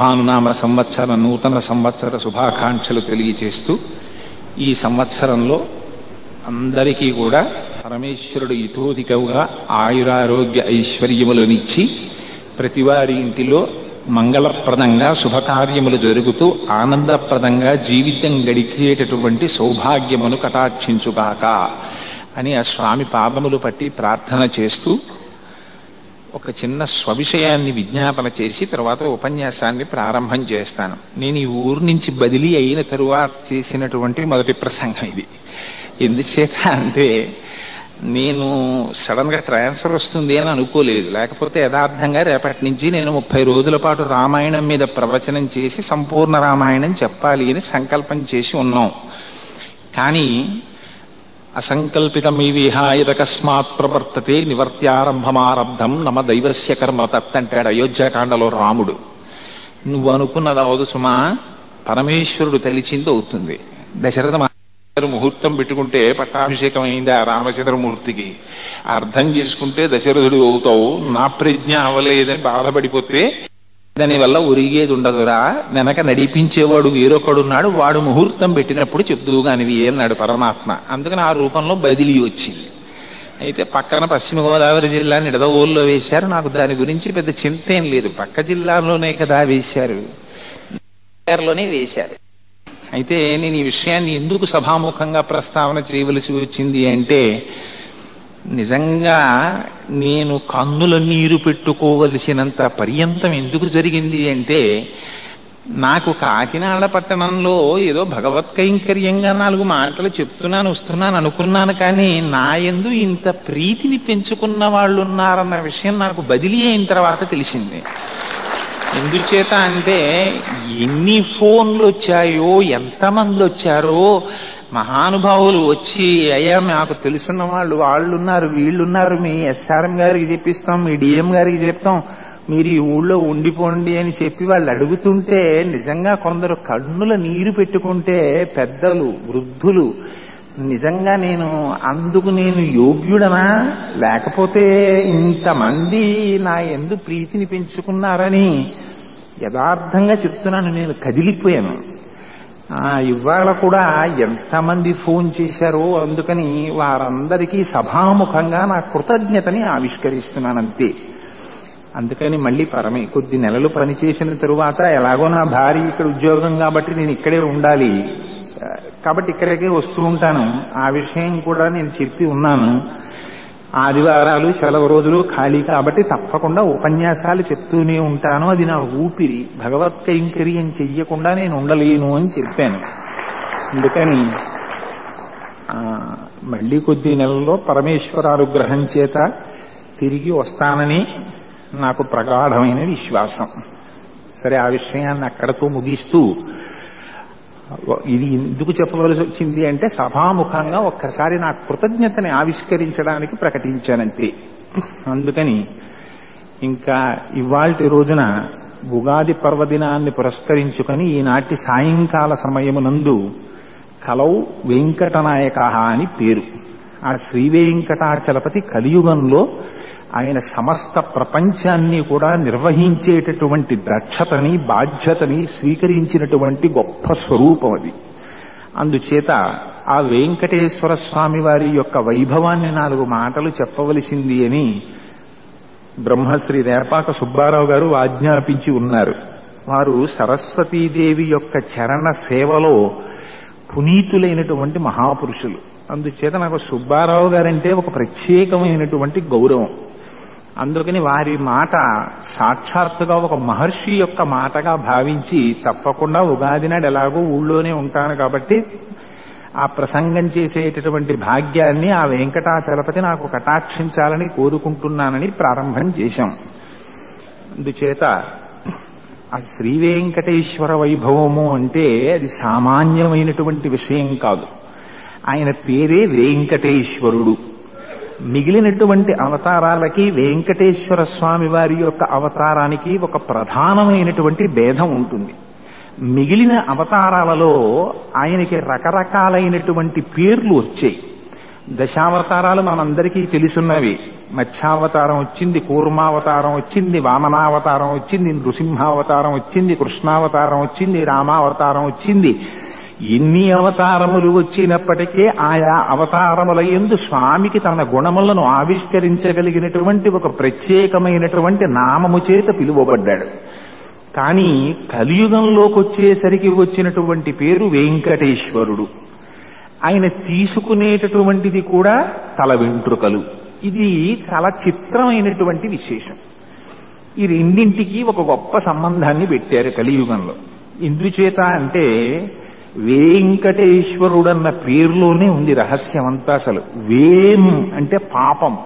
భానునామ సంవత్సర నూతన సంవత్సర శుభాకాంక్షలు తెలియచేస్తూ ఈ సంవత్సరంలో అందరికీ కూడా పరమేశ్వరుడు ఇతోధికముగా ఆయురారోగ్య ఐశ్వర్యములనిచ్చి ప్రతివారి ఇంటిలో మంగళప్రదంగా శుభకార్యములు జరుగుతూ ఆనందప్రదంగా జీవితం గడిచేటటువంటి సౌభాగ్యమును కటాక్షించుగాక అని ఆ స్వామి పాదములు పట్టి ప్రార్థన చేస్తూ ఒక చిన్న స్వవిషయాన్ని విజ్ఞాపన చేసి తర్వాత ఉపన్యాసాన్ని ప్రారంభం చేస్తాను. నేను ఈ ఊరు నుంచి బదిలీ అయిన తరువాత చేసినటువంటి మొదటి ప్రసంగం ఇది. ఎందుచేత అంటే నేను సడన్ గా ట్రాన్స్ఫర్ వస్తుంది అని అనుకోలేదు. లేకపోతే యథార్థంగా రేపటి నుంచి నేను 30 రోజుల పాటు రామాయణం మీద ప్రవచనం చేసి సంపూర్ణ రామాయణం చెప్పాలి అని సంకల్పం చేసి ఉన్నాం. కానీ అసంకల్పితమీ విహాయదకస్మాత్ ప్రవర్తతే నివర్త్యారంభమారబ్ధం నమ దైవస్య కర్మ తత్ అంటాడు అయోధ్యాకాండలో రాముడు. నువ్వు అనుకున్నది అవదు సుమా, పరమేశ్వరుడు తలిచింది అవుతుంది. దశరథ ముహూర్తం పెట్టుకుంటే పట్టాభిషేకం అయింది ఆ రామచంద్రమూర్తికి, అర్థం చేసుకుంటే దశరథుడు అవుతావు. నా ప్రజ్ఞ అవలేదని బాధపడిపోతే దానివల్ల ఒరిగేది ఉండదురా, వెనక నడిపించేవాడు వేరొకడున్నాడు, వాడు ముహూర్తం పెట్టినప్పుడు చెప్దువుగానివి అన్నాడు పరమాత్మ. అందుకని ఆ రూపంలో బదిలీ వచ్చింది. అయితే పక్కన పశ్చిమ గోదావరి జిల్లా నిడదవోలులో వేశారు. నాకు దాని గురించి పెద్ద చింత ఏం లేదు, పక్క జిల్లాలోనే కదా వేశారు, లోనే వేశారు. అయితే నేను ఈ విషయాన్ని ఎందుకు సభాముఖంగా ప్రస్తావన చేయవలసి వచ్చింది అంటే, నిజంగా నేను కన్నుల నీరు పెట్టుకోవలసినంత పర్యంతం ఎందుకు జరిగింది అంటే, నాకు కాకినాడ పట్టణంలో ఏదో భగవత్ కైంకర్యంగా 4 మాటలు చెప్తున్నాను వస్తున్నాను అనుకున్నాను. కానీ నా యందు ఇంత ప్రీతిని పెంచుకున్న వాళ్ళు ఉన్నారన్న విషయం నాకు బదిలీ అయిన తర్వాత తెలిసింది. ఎందుచేత అంటే ఎన్ని ఫోన్లు వచ్చాయో, ఎంతమంది వచ్చారో, మహానుభావులు వచ్చి అయ్యా నాకు తెలుసున్న వాళ్ళున్నారు వీళ్ళున్నారు, మీ ఎస్ఆర్ఎం గారికి చెప్పిస్తాం, మీ డిఎం గారికి చెప్తాం, మీరు ఈ ఊళ్ళో ఉండిపోండి అని చెప్పి వాళ్ళు అడుగుతుంటే నిజంగా కొందరు కన్నుల నీరు పెట్టుకుంటే, పెద్దలు వృద్ధులు, నిజంగా అందుకు నేను యోగ్యుడనా, లేకపోతే ఇంతమంది నా యందు ప్రీతిని పెంచుకున్నారని యథార్థంగా చెప్తున్నాను. నేను కదిలిపోయాను. ఇవాళ కూడా ఎంతమంది ఫోన్ చేశారో, అందుకని వారందరికీ సభాముఖంగా నా కృతజ్ఞతని ఆవిష్కరిస్తున్నానంతే. అందుకని మళ్ళీ కొద్ది నెలలు పనిచేసిన తరువాత ఎలాగో నా భార్య ఇక్కడ ఉద్యోగం కాబట్టి నేను ఇక్కడే ఉండాలి, కాబట్టి ఇక్కడికే వస్తూ ఉంటాను. ఆ విషయం కూడా నేను చెప్పి ఉన్నాను. ఆదివారాలు సెలవు రోజులు ఖాళీ కాబట్టి తప్పకుండా ఉపన్యాసాలు చెప్తూనే ఉంటాను, అది నా ఊపిరి, భగవత్ కైంకర్యం చెయ్యకుండా నేను ఉండలేను అని చెప్పాను. అందుకని మళ్ళీ కొద్ది నెలల్లో పరమేశ్వరానుగ్రహం చేత తిరిగి వస్తానని నాకు ప్రగాఢమైన విశ్వాసం. సరే, ఆ విషయాన్ని అక్కడతో ముగిస్తూ ఇది ఎందుకు చెప్పవలసి వచ్చింది అంటే, సభాముఖంగా ఒక్కసారి నా కృతజ్ఞతని ఆవిష్కరించడానికి ప్రకటించానంతే. అందుకని ఇంకా ఇవాల్టి రోజున ఉగాది పర్వదినాన్ని పురస్కరించుకొని ఈనాటి సాయంకాల సమయమునందు కలౌ వెంకటనాయక అని పేరు. ఆ శ్రీ వెంకటాచలపతి కలియుగంలో ఆయన సమస్త ప్రపంచాన్ని కూడా నిర్వహించేటటువంటి దక్షతని బాధ్యతని స్వీకరించినటువంటి గొప్ప స్వరూపం అది. అందుచేత ఆ వెంకటేశ్వర స్వామి వారి యొక్క వైభవాన్ని 4 మాటలు చెప్పవలసింది అని బ్రహ్మశ్రీ రేపాక సుబ్బారావు గారు ఆజ్ఞాపించి ఉన్నారు. వారు సరస్వతీదేవి యొక్క చరణ సేవలో పునీతులైనటువంటి మహాపురుషులు. అందుచేత నాకు సుబ్బారావు గారంటే ఒక ప్రత్యేకమైనటువంటి గౌరవం. అందుకని వారి మాట సాక్షాత్తుగా ఒక మహర్షి యొక్క మాటగా భావించి తప్పకుండా ఉగాది నాడు ఎలాగో ఊళ్ళోనే ఉంటాను కాబట్టి ఆ ప్రసంగం చేసేటటువంటి భాగ్యాన్ని ఆ వెంకటాచలపతి నాకు కటాక్షించాలని కోరుకుంటున్నానని ప్రారంభం చేశాం. అందుచేత ఆ శ్రీ వెంకటేశ్వర వైభవము అంటే అది సామాన్యమైనటువంటి విషయం కాదు. ఆయన పేరే వెంకటేశ్వరుడు. మిగిలినటువంటి అవతారాలకి వెంకటేశ్వర స్వామి వారి యొక్క అవతారానికి ఒక ప్రధానమైనటువంటి భేదం ఉంటుంది. మిగిలిన అవతారాలలో ఆయనకి రకరకాలైనటువంటి పేర్లు వచ్చాయి. దశావతారాలు మనందరికీ తెలుసున్నవి. మత్స్యావతారం వచ్చింది, కూర్మావతారం వచ్చింది, వామనావతారం వచ్చింది, నృసింహావతారం వచ్చింది, కృష్ణావతారం వచ్చింది, రామావతారం వచ్చింది. ఎన్ని అవతారములు వచ్చినప్పటికీ ఆయా అవతారముల యందు స్వామికి తన గుణములను ఆవిష్కరించగలిగినటువంటి ఒక ప్రత్యేకమైనటువంటి నామము చేత పిలువబడ్డాడు. కానీ కలియుగంలోకి వచ్చేసరికి వచ్చినటువంటి పేరు వెంకటేశ్వరుడు. ఆయన తీసుకునేటటువంటిది కూడా తల వెంట్రుకలు. ఇది చాలా చిత్రమైనటువంటి విశేషం. ఈ రెండింటికి ఒక గొప్ప సంబంధాన్ని పెట్టారు కలియుగంలో. ఎందుచేత అంటే వెంకటేశ్వరుడన్న పేరులోనే ఉంది రహస్యం అంతా. అసలు వేం అంటే పాపం.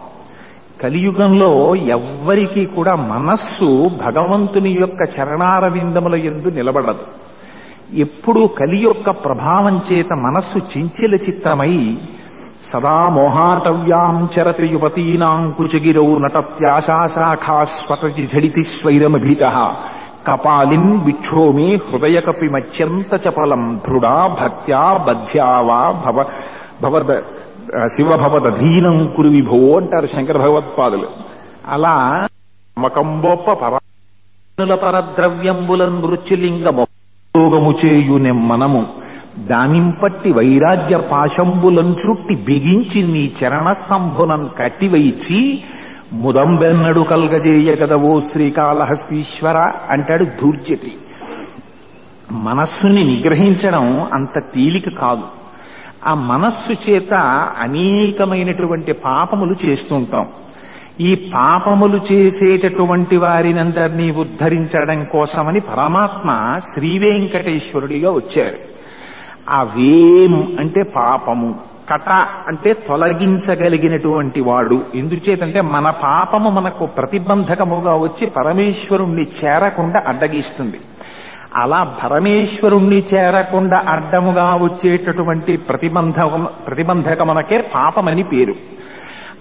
కలియుగంలో ఎవ్వరికీ కూడా మనస్సు భగవంతుని యొక్క చరణారవిందముల యందు నిలబడదు. ఎప్పుడూ కలి యొక్క ప్రభావం చేత మనస్సు చించల చిత్రమై సదా మోహాటవ్యాం చరతి యువతీనాం కుచగిరౌ నటత్యాశాఖాస్వతతి ఝడితి స్వైరమభితః కపాలిన్ విక్షోమే హృదయ కపి మత్యంత చపలం దృఢా భక్త్యా బధ్యా వా భవద శివభవదధీనం కురు విభో అంటారు శంకర భగవత్పాదులు. అలా మకంబొప్ప పరానుల పరద్రవ్యంబులన్ మృత్యులింగమోగము చేయునెమ్మనము దానింపట్టి వైరాగ్య పాశంబులం చుట్టి బిగించి నీ చరణస్తంభునం కట్టివైచి ముదంబెన్నడు కల్గజేయ కదవో శ్రీకాళహస్తీశ్వర అంటాడు ధూర్జటి. మనస్సుని నిగ్రహించడం అంత తేలిక కాదు. ఆ మనస్సు చేత అనేకమైనటువంటి పాపములు చేస్తుంటాం. ఈ పాపములు చేసేటటువంటి వారినందరినీ ఉద్ధరించడం కోసమని పరమాత్మ శ్రీ వెంకటేశ్వరుడిగా వచ్చారు. ఆ వేం అంటే పాపము, కట అంటే తొలగించగలిగినటువంటి వాడు. ఎందుచేతంటే మన పాపము మనకు ప్రతిబంధకముగా వచ్చి పరమేశ్వరుణ్ణి చేరకుండా అడ్డగిస్తుంది. అలా పరమేశ్వరుణ్ణి చేరకుండా అడ్డముగా వచ్చేటటువంటి ప్రతిబంధకమునకే పాపమని పేరు.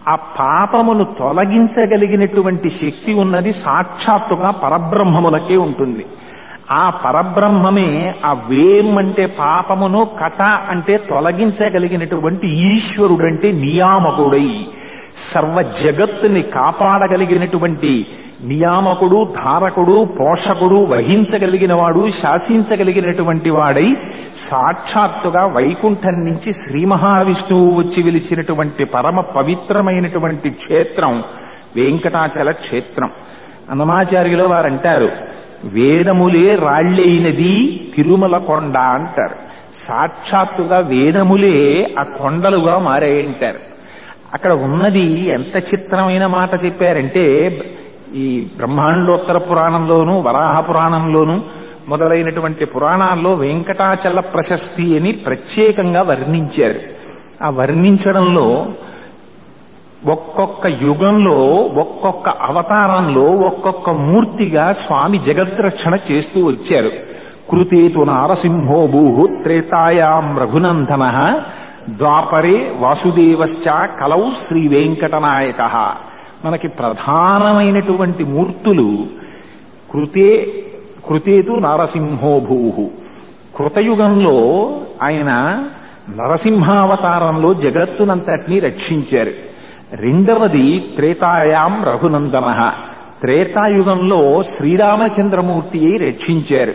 ఆ పాపమును తొలగించగలిగినటువంటి శక్తి ఉన్నది సాక్షాత్తుగా పరబ్రహ్మములకే ఉంటుంది. ఆ పరబ్రహ్మమే ఆ వేం అంటే పాపమును, కట అంటే తొలగించగలిగినటువంటి ఈశ్వరుడంటే నియామకుడై సర్వ జగత్తుని కాపాడగలిగినటువంటి నియామకుడు, ధారకుడు, పోషకుడు, వహించగలిగిన వాడు, శాసించగలిగినటువంటి వాడై సాక్షాత్తుగా వైకుంఠం నుంచి శ్రీ మహావిష్ణువు వచ్చి వెలిసినటువంటి పరమ పవిత్రమైనటువంటి క్షేత్రం వెంకటాచల క్షేత్రం. అన్నమాచార్యుల వారు అంటారు, వేదములే రాళ్లైనది తిరుమల కొండ అంటారు. సాక్షాత్తుగా వేదములే ఆ కొండలుగా మారాయంటారు. అక్కడ ఉన్నది ఎంత చిత్రమైన మాట చెప్పారంటే, ఈ బ్రహ్మాండోత్తర పురాణంలోను, వరాహ పురాణంలోను మొదలైనటువంటి పురాణాల్లో వెంకటాచల ప్రశస్తి అని ప్రత్యేకంగా వర్ణించారు. ఆ వర్ణించడంలో ఒక్కొక్క యుగంలో, ఒక్కొక్క అవతారంలో, ఒక్కొక్క మూర్తిగా స్వామి జగద్రక్షణ చేస్తూ వచ్చారు. కృతేతు నారసింహో భూః త్రేతాయాం రఘునందనః ద్వాపరే వాసుదేవశ్చ కలౌ శ్రీ వెంకటనాయకః. మనకి ప్రధానమైనటువంటి మూర్తులు కృతేతు నారసింహో భూః. కృతయుగంలో ఆయన నరసింహావతారంలో జగత్తునంతటినీ రక్షించారు. రెండవది త్రేతాయాం రఘునందనః. త్రేతాయుగంలో శ్రీరామచంద్రమూర్తి అయి రక్షించారు.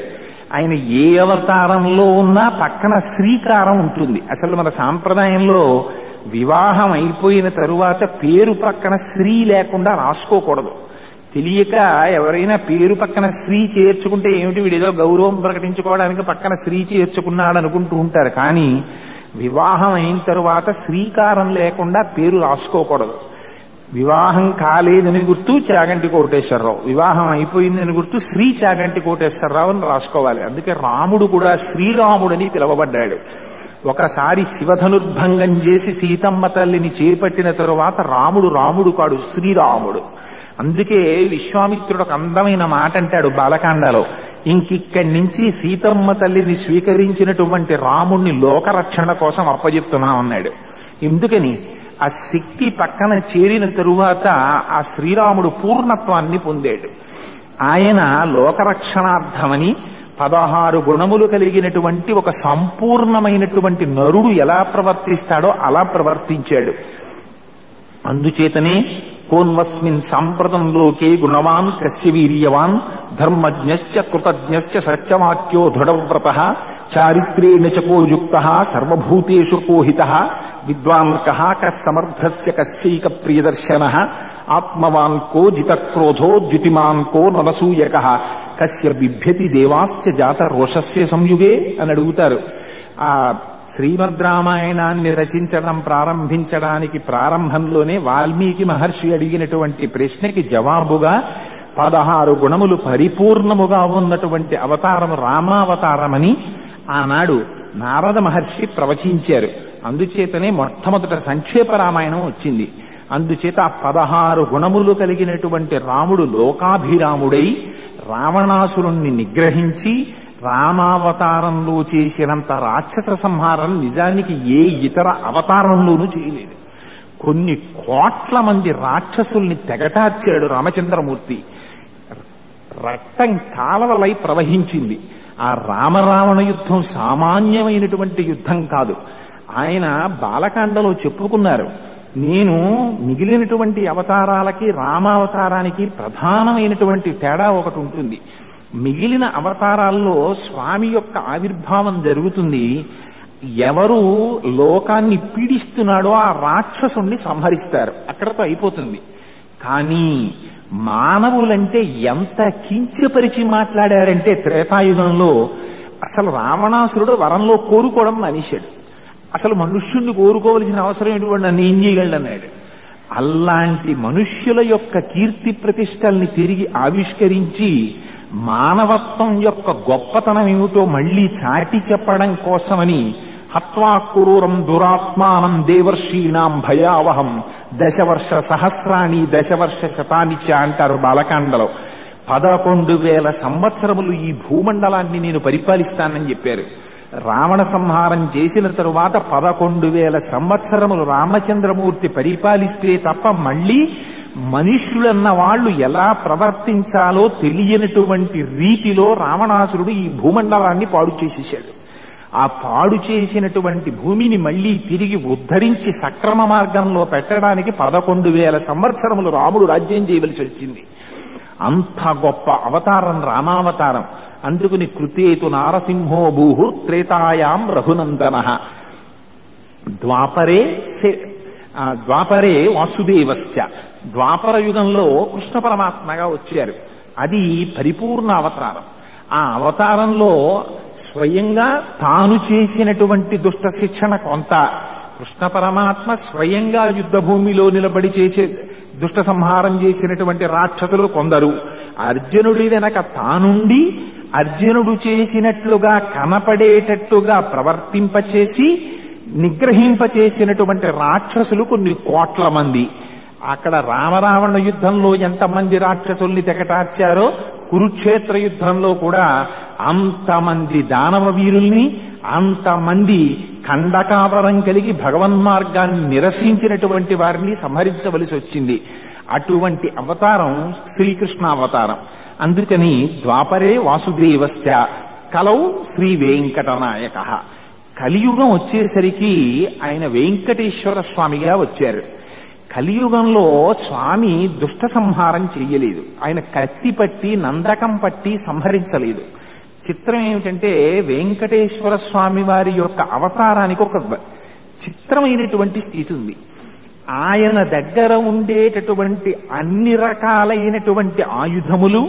ఆయన ఏ అవతారంలో ఉన్నా పక్కన శ్రీకారం ఉంటుంది. అసలు మన సాంప్రదాయంలో వివాహం అయిపోయిన తరువాత పేరు పక్కన శ్రీ లేకుండా రాసుకోకూడదు. తెలియక ఎవరైనా పేరు పక్కన శ్రీ చేర్చుకుంటే ఏమిటి, వీడేదో గౌరవం ప్రకటించుకోవడానికి పక్కన శ్రీ చేర్చుకున్నాడు అనుకుంటూ ఉంటారు. కానీ వివాహం అయిన తరువాత శ్రీకారం లేకుండా పేరు రాసుకోకూడదు. వివాహం కాలేదని గుర్తు చాగంటి కోటేశ్వరరావు, వివాహం అయిపోయిందని గుర్తు శ్రీ చాగంటి కోటేశ్వరరావు అని రాసుకోవాలి. అందుకే రాముడు కూడా శ్రీరాముడని పిలువబడ్డాడు. ఒకసారి శివధనుర్భంగం చేసి సీతమ్మ తల్లిని చేపట్టిన తరువాత రాముడు కాడు, శ్రీరాముడు. అందుకే విశ్వామిత్రుడు ఒక అందమైన మాట అంటాడు బాలకాండలో, ఇంకిక్కడి నుంచి సీతమ్మ తల్లిని స్వీకరించినటువంటి రాముణ్ణి లోకరక్షణ కోసం అప్పచెప్తున్నామన్నాడు. ఎందుకని? ఆ శక్తి పక్కన చేరిన తరువాత ఆ శ్రీరాముడు పూర్ణత్వాన్ని పొందాడు. ఆయన లోకరక్షణార్థమని 16 గుణములు కలిగినటువంటి ఒక సంపూర్ణమైనటువంటి నరుడు ఎలా ప్రవర్తిస్తాడో అలా ప్రవర్తించాడు. అందుచేతనే కోన్వస్మిన్ సాంప్రతం లోకే గుణవాన్ కస్య వీర్యవాన్ ధర్మజ్ఞశ్చ కృతజ్ఞశ్చ సత్యవాక్యో దృఢవ్రతః చారిత్రేణ చ కో యుక్తః సర్వభూతేషు కోహితః విద్వాన్ కః కస్సమర్థస్య కస్యైక ప్రియదర్శనః ఆత్మవాన్ కో జితక్రోధో ద్యుతిమాన్ కో నరసూయకః కస్య బిభ్యతి దేవాశ్చ జాత రోషస్య సంయుగే అని అడుగుతారు. ఆ శ్రీమద్ రామాయణాన్ని రచించడం ప్రారంభించడానికి ప్రారంభంలోనే వాల్మీకి మహర్షి అడిగినటువంటి ప్రశ్నకి జవాబుగా 16 గుణములు పరిపూర్ణముగా ఉన్నటువంటి అవతారము రామావతారమని ఆనాడు నారద మహర్షి ప్రవచించారు. అందుచేతనే మొట్టమొదట సంక్షేప రామాయణం వచ్చింది. అందుచేత ఆ 16 గుణములు కలిగినటువంటి రాముడు లోకాభిరాముడై రావణాసురుణ్ణి నిగ్రహించి రామావతారంలో చేసినంత రాక్షస సంహారం నిజానికి ఏ ఇతర అవతారంలోనూ చేయలేదు. కొన్ని కోట్ల మంది రాక్షసుల్ని తెగటార్చాడు రామచంద్రమూర్తి. రక్తం కాలవలై ప్రవహించింది. ఆ రామరావణ యుద్ధం సామాన్యమైనటువంటి యుద్ధం కాదు. ఆయన బాలకాండలో చెప్పుకున్నారు, నేను మిగిలినటువంటి అవతారాలకి రామావతారానికి ప్రధానమైనటువంటి తేడా ఒకటి ఉంటుంది. మిగిలిన అవతారాల్లో స్వామి యొక్క ఆవిర్భావం జరుగుతుంది. ఎవరు లోకాన్ని పీడిస్తున్నాడో ఆ రాక్షసుణ్ణి సంహరిస్తారు, అక్కడతో అయిపోతుంది. కానీ మానవులంటే ఎంత కించపరిచి మాట్లాడారంటే త్రేతాయుగంలో అసలు రావణాసురుడు వరంలో కోరుకోవడం మానేశాడు. అసలు మనుష్యుణ్ణి కోరుకోవలసిన అవసరం ఎటువంటి నన్ను ఏం చేయగలడన్నాడు. అలాంటి మనుష్యుల యొక్క కీర్తి ప్రతిష్టల్ని తిరిగి ఆవిష్కరించి మానవత్వం యొక్క గొప్పతనం ఏమిటో మళ్లీ చాటి చెప్పడం కోసమని హత్వా క్రూరం దురాత్మానం దేవర్షీణాం భయావహం దశవర్ష సహస్రాణి దశవర్ష శతాని చ అంటారు బాలకాండలో. 11,000 సంవత్సరములు ఈ భూమండలాన్ని నేను పరిపాలిస్తానని చెప్పారు. రావణ సంహారం చేసిన తరువాత 11,000 సంవత్సరములు రామచంద్రమూర్తి పరిపాలిస్తే తప్ప మళ్లీ మనుష్యులన్న వాళ్ళు ఎలా ప్రవర్తించాలో తెలియనటువంటి రీతిలో రావణాసురుడు ఈ భూమండలాన్ని పాడు చేసేశాడు. ఆ పాడు చేసినటువంటి భూమిని మళ్లీ తిరిగి ఉద్ధరించి సక్రమ మార్గంలో పెట్టడానికి 11,000 సంవత్సరములు రాముడు రాజ్యం చేయవలసి వచ్చింది. అంత గొప్ప అవతారం రామావతారం. అందుకుని కృతేతు నారసింహో భూహు త్రేతాయాం రఘునందనః ద్వాపరే వాసుదేవశ్చ. ద్వాపర యుగంలో కృష్ణ పరమాత్మగా వచ్చారు. అది పరిపూర్ణ అవతారం. ఆ అవతారంలో స్వయంగా తాను చేసినటువంటి దుష్ట శిక్షణ కొంత, కృష్ణ పరమాత్మ స్వయంగా యుద్ధ భూమిలో నిలబడి చేసే దుష్ట సంహారం చేసినటువంటి రాక్షసులు కొందరు, అర్జునుడి వెనక తానుండి అర్జునుడు చేసినట్లుగా కనపడేటట్టుగా ప్రవర్తింపచేసి నిగ్రహింపచేసినటువంటి రాక్షసులు కొన్ని కోట్ల మంది. అక్కడ రామరావణ యుద్ధంలో ఎంతమంది రాక్షసుల్ని తెగటార్చారో కురుక్షేత్ర యుద్ధంలో కూడా అంతమంది దానవ వీరుల్ని, అంతమంది ఖండకావరం కలిగి భగవన్మార్గాన్ని నిరసించినటువంటి వారిని సంహరించవలసి వచ్చింది. అటువంటి అవతారం శ్రీకృష్ణ అవతారం. అందుకని ద్వాపరే వాసుదేవశ్చ కలౌ శ్రీ వెంకటనాయక. కలియుగం వచ్చేసరికి ఆయన వెంకటేశ్వర స్వామిగా వచ్చారు. కలియుగంలో స్వామి దుష్ట సంహారం చెయ్యలేదు. ఆయన కత్తి పట్టి నందకం పట్టి సంహరించలేదు. చిత్రం ఏమిటంటే వెంకటేశ్వర స్వామి వారి యొక్క అవతారానికి ఒక చిత్రమైనటువంటి స్థితి ఉంది. ఆయన దగ్గర ఉండేటటువంటి అన్ని రకాలైనటువంటి ఆయుధములు,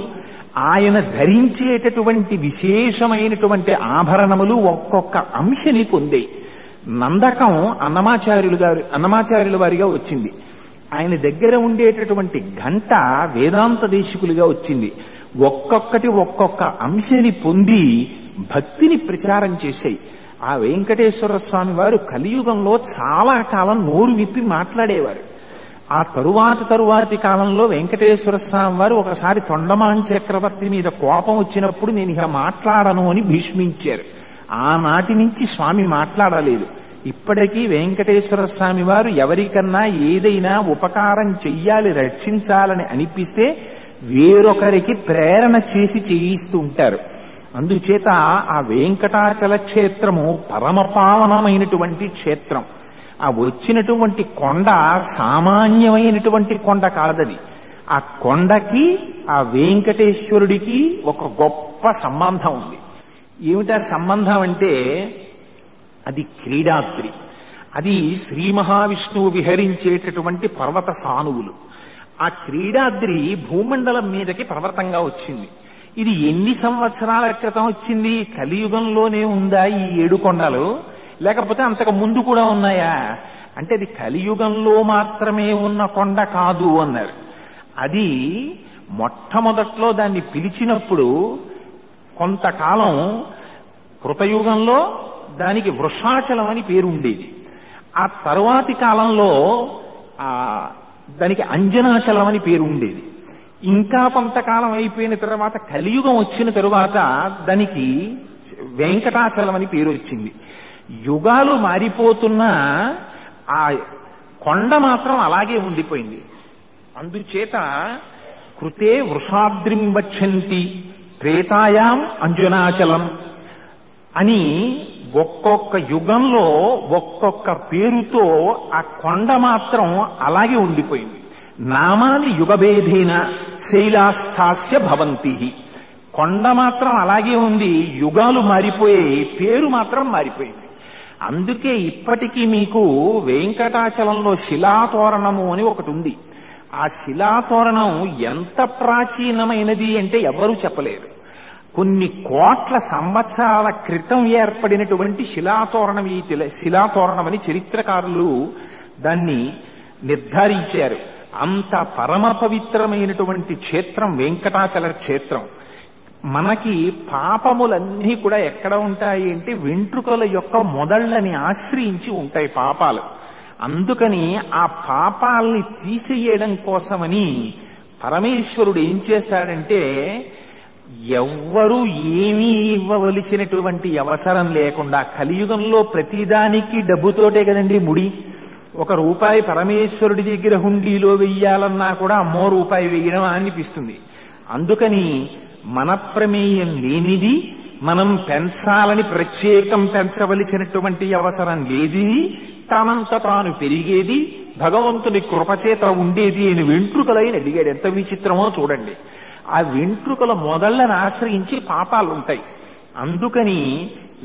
ఆయన ధరించేటటువంటి విశేషమైనటువంటి ఆభరణములు ఒక్కొక్క అంశని పొందాయి. నందకం అన్నమాచార్యుల వారిగా వచ్చింది. ఆయన దగ్గర ఉండేటటువంటి ఘంట వేదాంత దేశికులుగా వచ్చింది. ఒక్కొక్కటి ఒక్కొక్క అంశని పొంది భక్తిని ప్రచారం చేశాయి. ఆ వెంకటేశ్వర స్వామి వారు కలియుగంలో చాలా కాలం నోరు విప్పి మాట్లాడేవారు. ఆ తరువాతి కాలంలో వెంకటేశ్వర స్వామి వారు ఒకసారి తొండమాన్ చక్రవర్తి మీద కోపం వచ్చినప్పుడు నేను ఇక మాట్లాడను అని భీష్మించారు. ఆనాటి నుంచి స్వామి మాట్లాడలేదు. ఇప్పటికీ వెంకటేశ్వర స్వామి వారు ఎవరికన్నా ఏదైనా ఉపకారం చెయ్యాలి, రక్షించాలని అనిపిస్తే వేరొకరికి ప్రేరణ చేసి చేయిస్తూ ఉంటారు. అందుచేత ఆ వెంకటాచల క్షేత్రము పరమ పావనమైనటువంటి క్షేత్రం. ఆ వచ్చినటువంటి కొండ సామాన్యమైనటువంటి కొండ కాదది. ఆ కొండకి ఆ వెంకటేశ్వరుడికి ఒక గొప్ప సంబంధం ఉంది. ఏమిటా సంబంధం అంటే అది క్రీడాద్రి. అది శ్రీ మహావిష్ణువు విహరించేటటువంటి పర్వత సానువులు. ఆ క్రీడాద్రి భూమండలం మీదకి పర్వతంగా వచ్చింది. ఇది ఎన్ని సంవత్సరాల క్రితం వచ్చింది? కలియుగంలోనే ఉందా ఈ 7 కొండలు, లేకపోతే అంతకు ముందు కూడా ఉన్నాయా అంటే అది కలియుగంలో మాత్రమే ఉన్న కొండ కాదు అన్నారు. అది మొట్టమొదట్లో దాన్ని పిలిచినప్పుడు కొంతకాలం కృతయుగంలో దానికి వృషాచలం అని పేరు ఉండేది. ఆ తరువాతి కాలంలో దానికి అంజనాచలం అని పేరు ఉండేది. ఇంకా కొంతకాలం అయిపోయిన తర్వాత కలియుగం వచ్చిన తరువాత దానికి వెంకటాచలం అని పేరు వచ్చింది. యుగాలు మారిపోతున్నా ఆ కొండ మాత్రం అలాగే ఉండిపోయింది. అందుచేత కృతే వృషాద్రిం వక్షంతి త్రేతాయాం అంజనాచలం అని ఒక్కొక్క యుగంలో ఒక్కొక్క పేరుతో ఆ కొండ మాత్రం అలాగే ఉండిపోయింది. నామాని యుగభేదేన శైలాస్థాస్య భవంతి. కొండ మాత్రం అలాగే ఉంది, యుగాలు మారిపోయాయి, పేరు మాత్రం మారిపోయింది. అందుకే ఇప్పటికీ మీకు వెంకటాచలంలో శిలాతోరణము అని ఒకటి ఉంది. ఆ శిలాతోరణం ఎంత ప్రాచీనమైనది అంటే ఎవరూ చెప్పలేరు. కొన్ని కోట్ల సంవత్సరాల క్రితం ఏర్పడినటువంటి శిలాతోరణం ఈ శిలాతోరణం అని చరిత్రకారులు దాన్ని నిర్ధారించారు. అంత పరమ పవిత్రమైనటువంటి క్షేత్రం వెంకటాచల క్షేత్రం. మనకి పాపములన్నీ కూడా ఎక్కడ ఉంటాయి అంటే వెంట్రుకల యొక్క మొదళ్ళని ఆశ్రయించి ఉంటాయి పాపాలు. అందుకని ఆ పాపాలని తీసేయడం కోసమని పరమేశ్వరుడు ఏం చేస్తాడంటే ఎవ్వరూ ఏమీ ఇవ్వవలసినటువంటి అవసరం లేకుండా, కలియుగంలో ప్రతిదానికి డబ్బుతోటే కదండి ముడి. ₹1 పరమేశ్వరుడి దగ్గర హుండీలో వెయ్యాలన్నా కూడా అమ్మో రూపాయి వెయ్యడం అనిపిస్తుంది. అందుకని మన ప్రమేయం లేనిది, మనం పెంచాలని ప్రత్యేకం పెంచవలసినటువంటి అవసరం లేది, తనంత తాను పెరిగేది, భగవంతుని కృపచేత ఉండేది అని వెంట్రుకలైన అడిగాడు. ఎంత విచిత్రమో చూడండి. ఆ వెంట్రుకల మొదళ్ళను ఆశ్రయించి పాపాలు ఉంటాయి. అందుకని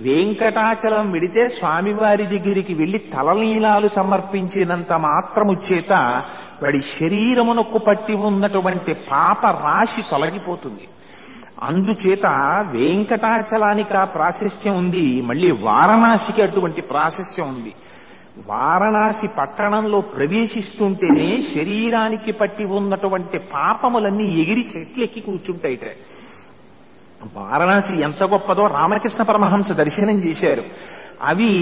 వెంకటాచలం వెడితే స్వామివారి దగ్గరికి వెళ్లి తలనీలాలు సమర్పించినంత మాత్రము చేత వాడి శరీరమునకు పట్టి ఉన్నటువంటి పాప రాశి తొలగిపోతుంది. అందుచేత వెంకటాచలానికి ఆ ప్రాశస్త్యం ఉంది. మళ్ళీ వారణాసికి అటువంటి ప్రాశస్త్యం ఉంది. వారణాసి పట్టణంలో ప్రవేశిస్తుంటేనే శరీరానికి పట్టి ఉన్నటువంటి పాపములన్నీ ఎగిరి చెట్లెక్కి కూర్చుంటాయిట. వారణాసి ఎంత గొప్పదో రామకృష్ణ పరమహంస దర్శనం చేశారు. అవి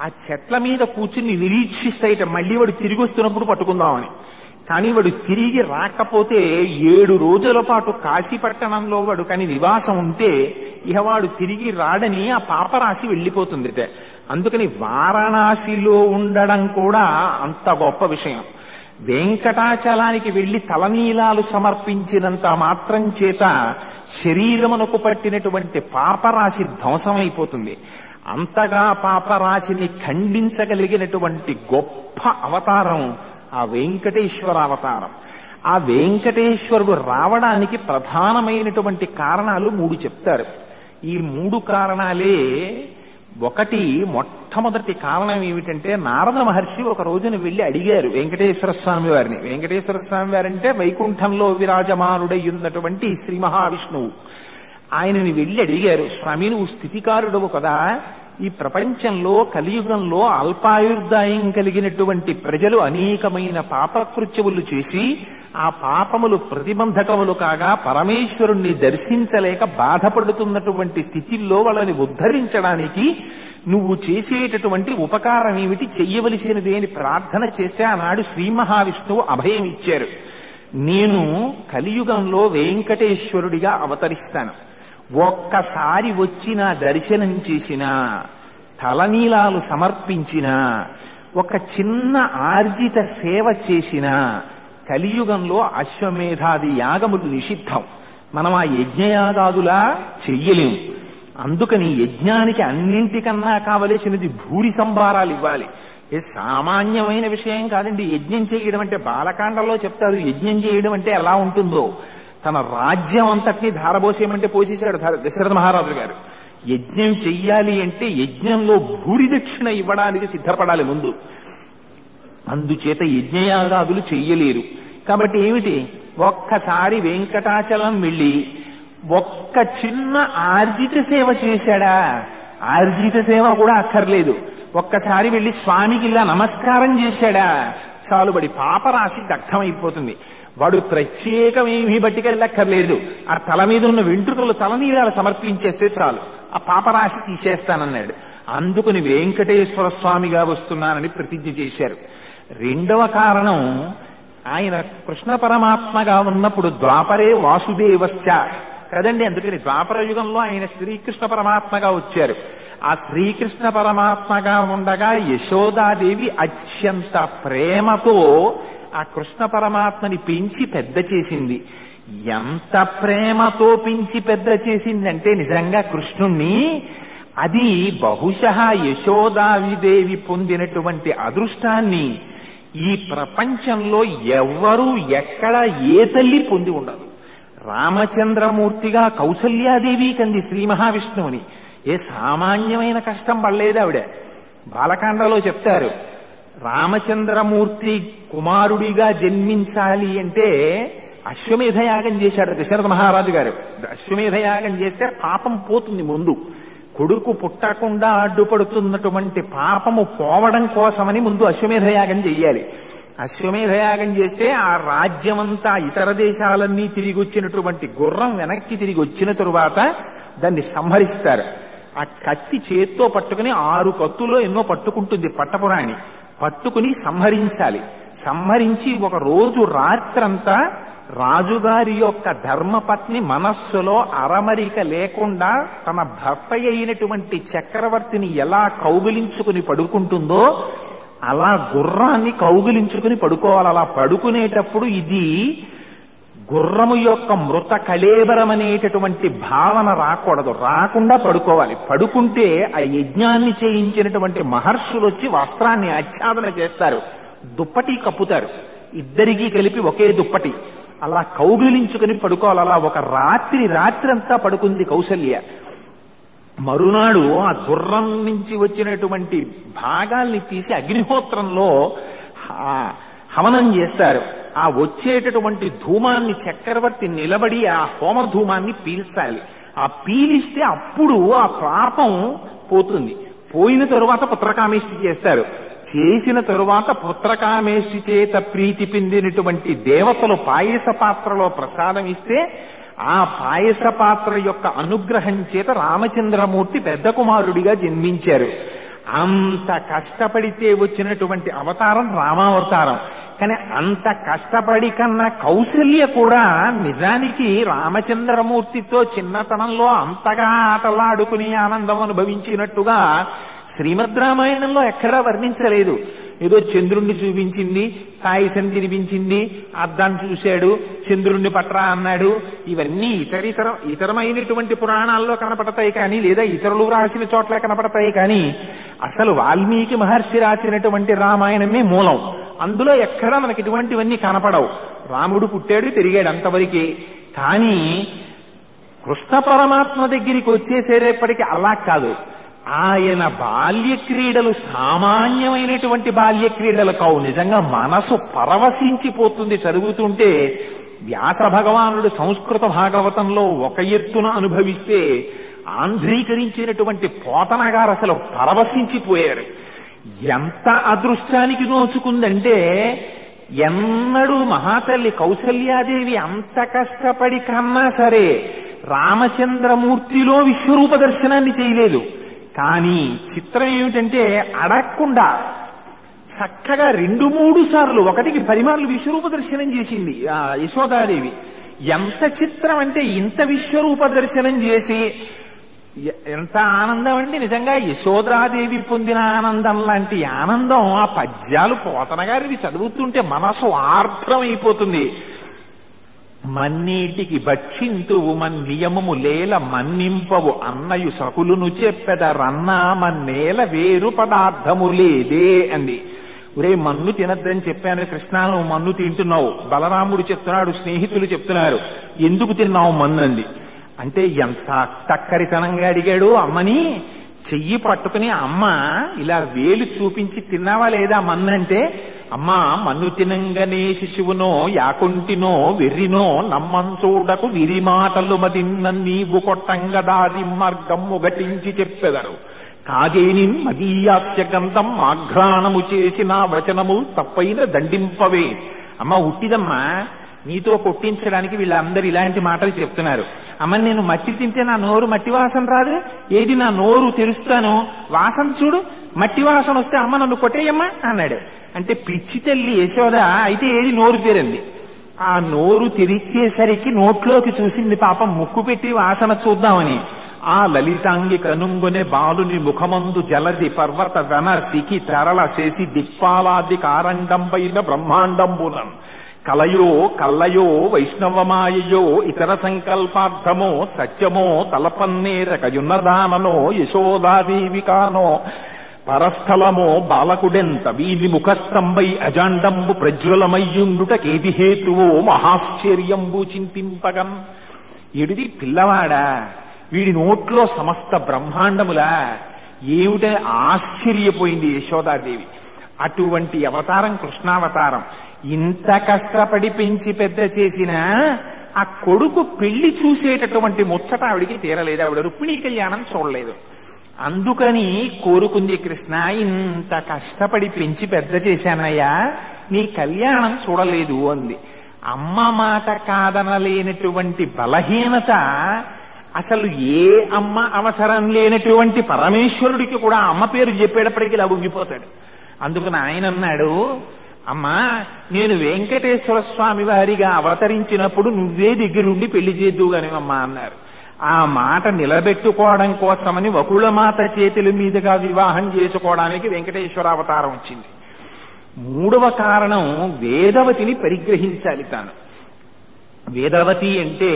ఆ చెట్ల మీద కూర్చుని నిరీక్షిస్తాయిట, మళ్ళీ వాడు తిరిగి వస్తున్నప్పుడు పట్టుకుందామని. కానీ వాడు తిరిగి రాకపోతే 7 రోజుల పాటు కాశీపట్టణంలో వాడు కానీ నివాసం ఉంటే ఇహ వాడు తిరిగి రాడని ఆ పాపరాశి వెళ్ళిపోతుంది. అందుకని వారణాసిలో ఉండడం కూడా అంత గొప్ప విషయం. వెంకటాచలానికి వెళ్లి తలనీలాలు సమర్పించినంత మాత్రం చేత శరీరమునకు పట్టినటువంటి పాపరాశి ధ్వంసమైపోతుంది. అంతగా పాపరాశిని ఖండించగలిగినటువంటి గొప్ప అవతారం ఆ వెంకటేశ్వర అవతారం. ఆ వెంకటేశ్వరుడు రావడానికి ప్రధానమైనటువంటి కారణాలు 3 చెప్తారు. ఈ 3 కారణాలే. ఒకటి, మొట్టమొదటి కారణం ఏమిటంటే నారద మహర్షి ఒక రోజున వెళ్లి అడిగారు వెంకటేశ్వర స్వామి వారిని. వెంకటేశ్వర స్వామి వారంటే వైకుంఠంలో విరాజమానుడై ఉన్నటువంటి శ్రీ మహావిష్ణువు. ఆయనని వెళ్లి అడిగారు, స్వామి నువ్వు స్థితికారుడవు కదా, ఈ ప్రపంచంలో కలియుగంలో అల్పాయుర్దాయం కలిగినటువంటి ప్రజలు అనేకమైన పాపకృత్యములు చేసి ఆ పాపములు ప్రతిబంధకములు కాగా పరమేశ్వరుణ్ణి దర్శించలేక బాధపడుతున్నటువంటి స్థితిలో వాళ్ళని ఉద్ధరించడానికి నువ్వు చేసేటటువంటి ఉపకారం ఏమిటి, చెయ్యవలసినది అని ప్రార్థన చేస్తే ఆనాడు శ్రీ మహావిష్ణువు అభయం ఇచ్చారు. నేను కలియుగంలో వెంకటేశ్వరుడిగా అవతరిస్తాను. ఒక్కసారి వచ్చి నా దర్శనం చేసినా, తలనీలాలు సమర్పించినా, ఒక చిన్న ఆర్జిత సేవ చేసినా కలియుగంలో అశ్వమేధాది యాగములు నిషిద్ధం. మనం ఆ యజ్ఞయాగాదులా చెయ్యలేము. అందుకని యజ్ఞానికి అన్నింటికన్నా కావలసినది భూరి సంభారాలు ఇవ్వాలి. ఇది సామాన్యమైన విషయం కాదండి. యజ్ఞం చేయడం అంటే బాలకాండలో చెప్తారు యజ్ఞం చేయడం అంటే ఎలా ఉంటుందో. తన రాజ్యం అంతటినీ ధారపోసేయమంటే పోసేశాడు దశరథ మహారాజు గారు. యజ్ఞం చెయ్యాలి అంటే యజ్ఞంలో భూరి దక్షిణ ఇవ్వడానికి సిద్ధపడాలి ముందు. అందుచేత యజ్ఞయాగాదులు చెయ్యలేరు. కాబట్టి ఏమిటి, ఒక్కసారి వెంకటాచలం వెళ్ళి ఒక్క చిన్న ఆర్జిత సేవ చేశాడా? ఆర్జిత సేవ కూడా అక్కర్లేదు. ఒక్కసారి వెళ్ళి స్వామికి ఇలా నమస్కారం చేశాడా? చాలుబడి పాపరాశి దగ్ధమైపోతుంది. వాడు ప్రత్యేకమేమీ బట్టికెళ్ళక్కర్లేదు. ఆ తల మీద ఉన్న వెంట్రుకలు తలనీరాలు సమర్పించేస్తే చాలు, ఆ పాపరాశి తీసేస్తానన్నాడు. అందుకుని వెంకటేశ్వర స్వామిగా వస్తున్నానని ప్రతిజ్ఞ చేశారు. రెండవ కారణం, ఆయన కృష్ణ పరమాత్మగా ఉన్నప్పుడు ద్వాపరే వాసుదేవశ్చ కదండి. అందుకని ద్వాపర యుగంలో ఆయన శ్రీకృష్ణ పరమాత్మగా వచ్చారు. ఆ శ్రీకృష్ణ పరమాత్మగా ఉండగా యశోదాదేవి అత్యంత ప్రేమతో ఆ కృష్ణ పరమాత్మని పెంచి పెద్ద చేసింది. ఎంత ప్రేమతో పెంచి పెద్ద చేసిందంటే నిజంగా కృష్ణుణ్ణి, అది బహుశః యశోదాదేవి పొందినటువంటి అదృష్టాన్ని ఈ ప్రపంచంలో ఎవ్వరూ ఎక్కడ ఏ తల్లి పొంది ఉండదు. రామచంద్రమూర్తిగా కౌసల్యాదేవి కంది శ్రీ మహావిష్ణువుని. ఏ సామాన్యమైన కష్టం పడలేదు ఆవిడ. బాలకాండలో చెప్తారు, రామచంద్రమూర్తి కుమారుడిగా జన్మించాలి అంటే అశ్వమేధయాగం చేశాడు దశరథ మహారాజు గారు. అశ్వమేధయాగం చేస్తే పాపం పోతుంది. ముందు కొడుకు పుట్టకుండా అడ్డుపడుతున్నటువంటి పాపము పోవడం కోసమని ముందు అశ్వమేధయాగం చెయ్యాలి. అశ్వమేధయాగం చేస్తే ఆ రాజ్యమంతా ఇతర దేశాలన్నీ తిరిగి వచ్చినటువంటి గుర్రం వెనక్కి తిరిగి వచ్చిన తరువాత దాన్ని సంహరిస్తారు. ఆ కత్తి చేత్తో పట్టుకుని 6 కత్తులో ఎన్నో పట్టుకుంటుంది పట్టపురాణి. పట్టుకుని సంహరించాలి. సంహరించి ఒక రోజు రాత్రంతా రాజుగారి యొక్క ధర్మపత్ని మనస్సులో అరమరిక లేకుండా తన భర్త అయినటువంటి చక్రవర్తిని ఎలా కౌగిలించుకుని పడుకుంటుందో అలా గుర్రాన్ని కౌగిలించుకుని పడుకోవాలి. అలా పడుకునేటప్పుడు ఇది గుర్రము యొక్క మృత కళేబరం అనేటటువంటి భావన రాకూడదు. రాకుండా పడుకోవాలి. పడుకుంటే ఆ యజ్ఞాన్ని చేయించినటువంటి మహర్షులు వచ్చి వస్త్రాన్ని ఆచ్ఛాదన చేస్తారు, దుప్పటి కప్పుతారు. ఇద్దరికీ కలిపి ఒకే దుప్పటి. అలా కౌగిలించుకుని పడుకోవాలి. అలా ఒక రాత్రంతా పడుకుంది కౌసల్య. మరునాడు ఆ గుర్రం నుంచి వచ్చినటువంటి భాగాల్ని తీసి అగ్నిహోత్రంలో హవనం చేస్తారు. ఆ వచ్చేటటువంటి ధూమాన్ని చక్రవర్తి నిలబడి ఆ హోమ ధూమాన్ని పీల్చాలి. ఆ పీలిస్తే అప్పుడు ఆ పాపం పోతుంది. పోయిన తరువాత పుత్రకామేష్టి చేస్తారు. చేసిన తరువాత పుత్రకామేష్టి చేత ప్రీతి పొందినటువంటి దేవతలు పాయస పాత్రలో ప్రసాదం ఇస్తే ఆ పాయస పాత్ర యొక్క అనుగ్రహం చేత రామచంద్రమూర్తి పెద్ద కుమారుడిగా జన్మించారు. అంత కష్టపడితే వచ్చినటువంటి అవతారం రామావతారం. కానీ అంత కష్టపడి కన్నా కౌసల్య కూడా నిజానికి రామచంద్రమూర్తితో చిన్నతనంలో అంతగా ఆటలాడుకుని ఆనందం అనుభవించినట్టుగా శ్రీమద్ రామాయణంలో ఎక్కడా వర్ణించలేదు. ఏదో చంద్రుణ్ణి చూపించింది, పాయసం తినిపించింది, అద్దాన్ని చూశాడు, చంద్రుణ్ణి పట్రా అన్నాడు. ఇవన్నీ ఇతరమైనటువంటి పురాణాల్లో కనపడతాయి కానీ, లేదా ఇతరులు రాసిన చోట్ల కనపడతాయి కానీ, అసలు వాల్మీకి మహర్షి రాసినటువంటి రామాయణమే మూలం. అందులో ఎక్కడా మనకి ఇటువంటివన్నీ కనపడవు. రాముడు పుట్టాడు, తిరిగాడు, అంతవరకే. కానీ కృష్ణ పరమాత్మ దగ్గరికి వచ్చేసేపటికి అలా కాదు. ఆయన బాల్య క్రీడలు సామాన్యమైనటువంటి బాల్య క్రీడలు కావు. నిజంగా మనసు పరవశించిపోతుంది చదువుతుంటే. వ్యాస భగవానుడు సంస్కృత భాగవతంలో ఒక ఎత్తున అనుభవిస్తే ఆంధ్రీకరించినటువంటి పోతన గారు అసలు పరవశించిపోయారు. ఎంత అదృష్టానికి నోచుకుందంటే, ఎన్నడూ మహాతల్లి కౌసల్యాదేవి అంత కష్టపడి కన్నా సరే రామచంద్రమూర్తిలో విశ్వరూప దర్శనాన్ని చేయలేదు. కానీ చిత్రం ఏమిటంటే, అడగకుండా చక్కగా 2-3 సార్లు, 1-10 మార్లు విశ్వరూప దర్శనం చేసింది ఆ యశోదాదేవి. ఎంత చిత్రం అంటే, ఇంత విశ్వరూప దర్శనం చేసి ఎంత ఆనందం అండి. నిజంగా యశోదాదేవి పొందిన ఆనందం లాంటి ఆనందం ఆ పద్యాలు పోతన గారివి చదువుతుంటే మనసు ఆర్ద్రమైపోతుంది. మన్నీటికి భక్షింతువు మన్నియమము లేల మన్నింపవు అన్నయు సకులును చెప్పెదరన్నా మన్నేల వేరు పదార్థము లేదే అంది. ఒరే మన్ను తినద్దని చెప్పాను కృష్ణ, నువ్వు మన్ను తింటున్నావు. బలరాముడు చెప్తున్నాడు, స్నేహితులు చెప్తున్నారు, ఎందుకు తిన్నావు మన్ను అంది. అంటే ఎంత టక్కరితనంగా అడిగాడు అమ్మని. చెయ్యి పట్టుకుని అమ్మ ఇలా వేలు చూపించి తిన్నావా లేదా మన్ను అంటే, అమ్మా మన్ను తినంగనే శిశువునో యాకుంటినో వెర్రినో నమ్మంచూడకు విరి మాటలు మదిన్న నీవు కొట్టంగ దారి మార్గం ఒకటించి చెప్పెదరు కాదేని మదీయాస్య గంధం ఆఘ్రాణము చేసిన వచనము తప్పైన దండింపవే. అమ్మ ఉట్టిదమ్మా, నీతో కొట్టించడానికి వీళ్ళందరూ ఇలాంటి మాటలు చెప్తున్నారు. అమ్మ నేను మట్టి తింటే నా నోరు మట్టి వాసన రాదు, ఏది నా నోరు తెరుస్తాను, వాసన చూడు, మట్టి వాసన వస్తే అమ్మ నన్ను కొట్టేయమ్మా అన్నాడు. అంటే పిచ్చి తల్లి యశోద అయితే ఏది నోరు తెరింది. ఆ నోరు తెరిచేసరికి నోట్లోకి చూసింది పాపం, ముక్కు పెట్టి వాసన చూద్దామని. ఆ లలితాంగి కనుంగొనే బాలుని ముఖమందు జలది పర్వత వన సికి తెరల చేసి దిక్పాలాది కారండంబైన బ్రహ్మాండంబునం కలయో కల్లయో వైష్ణవమాయయో ఇతర సంకల్పార్థమో సత్యమో తలపన్నేరకయున్నదాననో యశోదాదేవికానో పరస్థలమో బాలకుడెంత వీని ముఖస్తంభై అజాండంబు ప్రజ్వలమయ్యుండుటకేది హేతువో మహాశ్చర్యంబు చింతింపగన్. ఎడిది పిల్లవాడా, వీడి నోట్లో సమస్త బ్రహ్మాండములా, ఏమిటే ఆశ్చర్యపోయింది యశోదాదేవి. అటువంటి అవతారం కృష్ణావతారం. ఇంత కష్టపడి పెంచి పెద్ద చేసినా ఆ కొడుకు పెళ్లి చూసేటటువంటి ముచ్చట ఆవిడికి తీరలేదు. ఆవిడ రుక్మిణీ కళ్యాణం చూడలేదు. అందుకని కోరుకుంది, కృష్ణ ఇంత కష్టపడి పెంచి పెద్ద చేశానయ్యా, నీ కళ్యాణం చూడలేదు అంది. అమ్మ మాట కాదనలేనటువంటి బలహీనత అసలు ఏ అమ్మ అవసరం లేనటువంటి పరమేశ్వరుడికి కూడా అమ్మ పేరు చెప్పేటప్పటికి ఇలా ఉంగిపోతాడు. అందుకని ఆయన అన్నాడు, అమ్మా నేను వెంకటేశ్వర స్వామి వారిగా అవతరించినప్పుడు నువ్వే దగ్గరుండి పెళ్లి చేద్దువుగాని అమ్మా అన్నారు. ఆ మాట నిలబెట్టుకోవడం కోసమని వకుళమాత చేతుల మీదుగా వివాహం చేసుకోవడానికి వెంకటేశ్వర అవతారం వచ్చింది. మూడవ కారణం వేదవతిని పరిగ్రహించాలి తాను. వేదవతి అంటే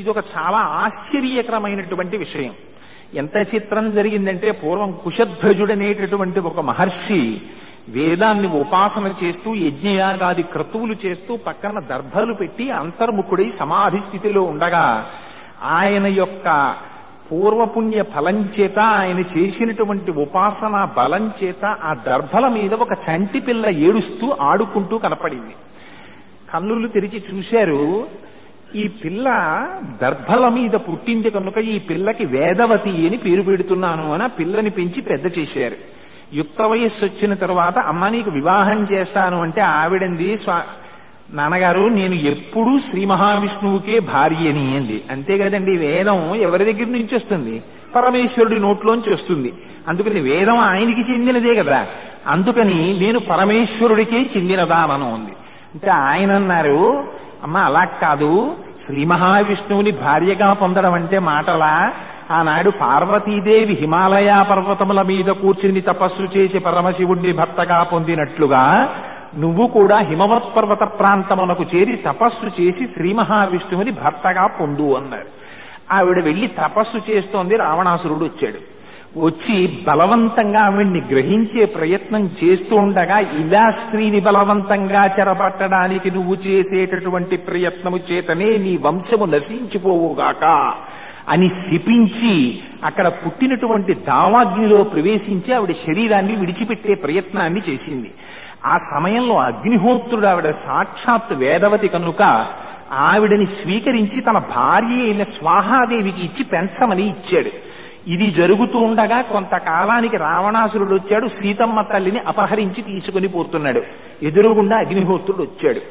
ఇదొక చాలా ఆశ్చర్యకరమైనటువంటి విషయం. ఎంత చిత్రం జరిగిందంటే, పూర్వం కుశధ్వజుడనేటటువంటి ఒక మహర్షి వేదాన్ని ఉపాసన చేస్తూ యజ్ఞయాగాది క్రతువులు చేస్తూ పక్కన దర్భలు పెట్టి అంతర్ముఖుడై సమాధి స్థితిలో ఉండగా ఆయన యొక్క పూర్వపుణ్య ఫలం చేత, ఆయన చేసినటువంటి ఉపాసన బలం చేత ఆ దర్భల మీద ఒక చంటి పిల్ల ఏడుస్తూ ఆడుకుంటూ కనపడింది. కన్నులు తెరిచి చూశారు, ఈ పిల్ల దర్భల మీద పుట్టింది కనుక ఈ పిల్లకి వేదవతి అని పేరు పెడుతున్నాను అని ఆ పిల్లని పెంచి పెద్ద చేశారు. యుక్త వయస్సు వచ్చిన తర్వాత అమ్మ నీకు వివాహం చేస్తాను అంటే ఆవిడంది, నాన్నగారు నేను ఎప్పుడూ శ్రీ మహావిష్ణువుకే భార్యని అంది. అంతే కదండి, వేదం ఎవరి దగ్గర నుంచి వస్తుంది? పరమేశ్వరుడి నోట్లోంచి వస్తుంది. అందుకని వేదం ఆయనకి చెందినదే కదా, అందుకని నేను పరమేశ్వరుడికే చెందినదానను ఉంది. అంటే ఆయన అన్నారు, అమ్మ అలా కాదు, శ్రీ మహావిష్ణువుని భార్యగా పొందడం అంటే మాటలా? ఆనాడు పార్వతీదేవి హిమాలయ పర్వతముల మీద కూర్చుని తపస్సు చేసి పరమశివుణ్ణి భర్తగా పొందినట్లుగా నువ్వు కూడా హిమవత్ పర్వత ప్రాంతమునకు చేరి తపస్సు చేసి శ్రీ మహావిష్ణువుని భర్తగా పొందు అన్నారు. ఆవిడ వెళ్లి తపస్సు చేస్తోంది. రావణాసురుడు వచ్చాడు. వచ్చి బలవంతంగా ఆవిడ్ని గ్రహించే ప్రయత్నం చేస్తూ ఉండగా, ఇలా స్త్రీని బలవంతంగా చెరపట్టడానికి నువ్వు చేసేటటువంటి ప్రయత్నము చేతనే నీ వంశము నశించిపోవుగాక అని శపించి అక్కడ పుట్టినటువంటి దావాగ్నిలో ప్రవేశించి ఆవిడ శరీరాన్ని విడిచిపెట్టే ప్రయత్నాన్ని చేసింది. ఆ సమయంలో అగ్నిహోత్రుడు ఆవిడ సాక్షాత్ వేదవతి కనుక ఆవిడని స్వీకరించి తన భార్య అయిన స్వాహాదేవికి ఇచ్చి పెంచమని ఇచ్చాడు. ఇది జరుగుతూ ఉండగా కొంతకాలానికి రావణాసురుడు వచ్చాడు. సీతమ్మ తల్లిని అపహరించి తీసుకుని పోతున్నాడు. ఎదురుగుండా అగ్నిహోత్రుడు వచ్చాడు.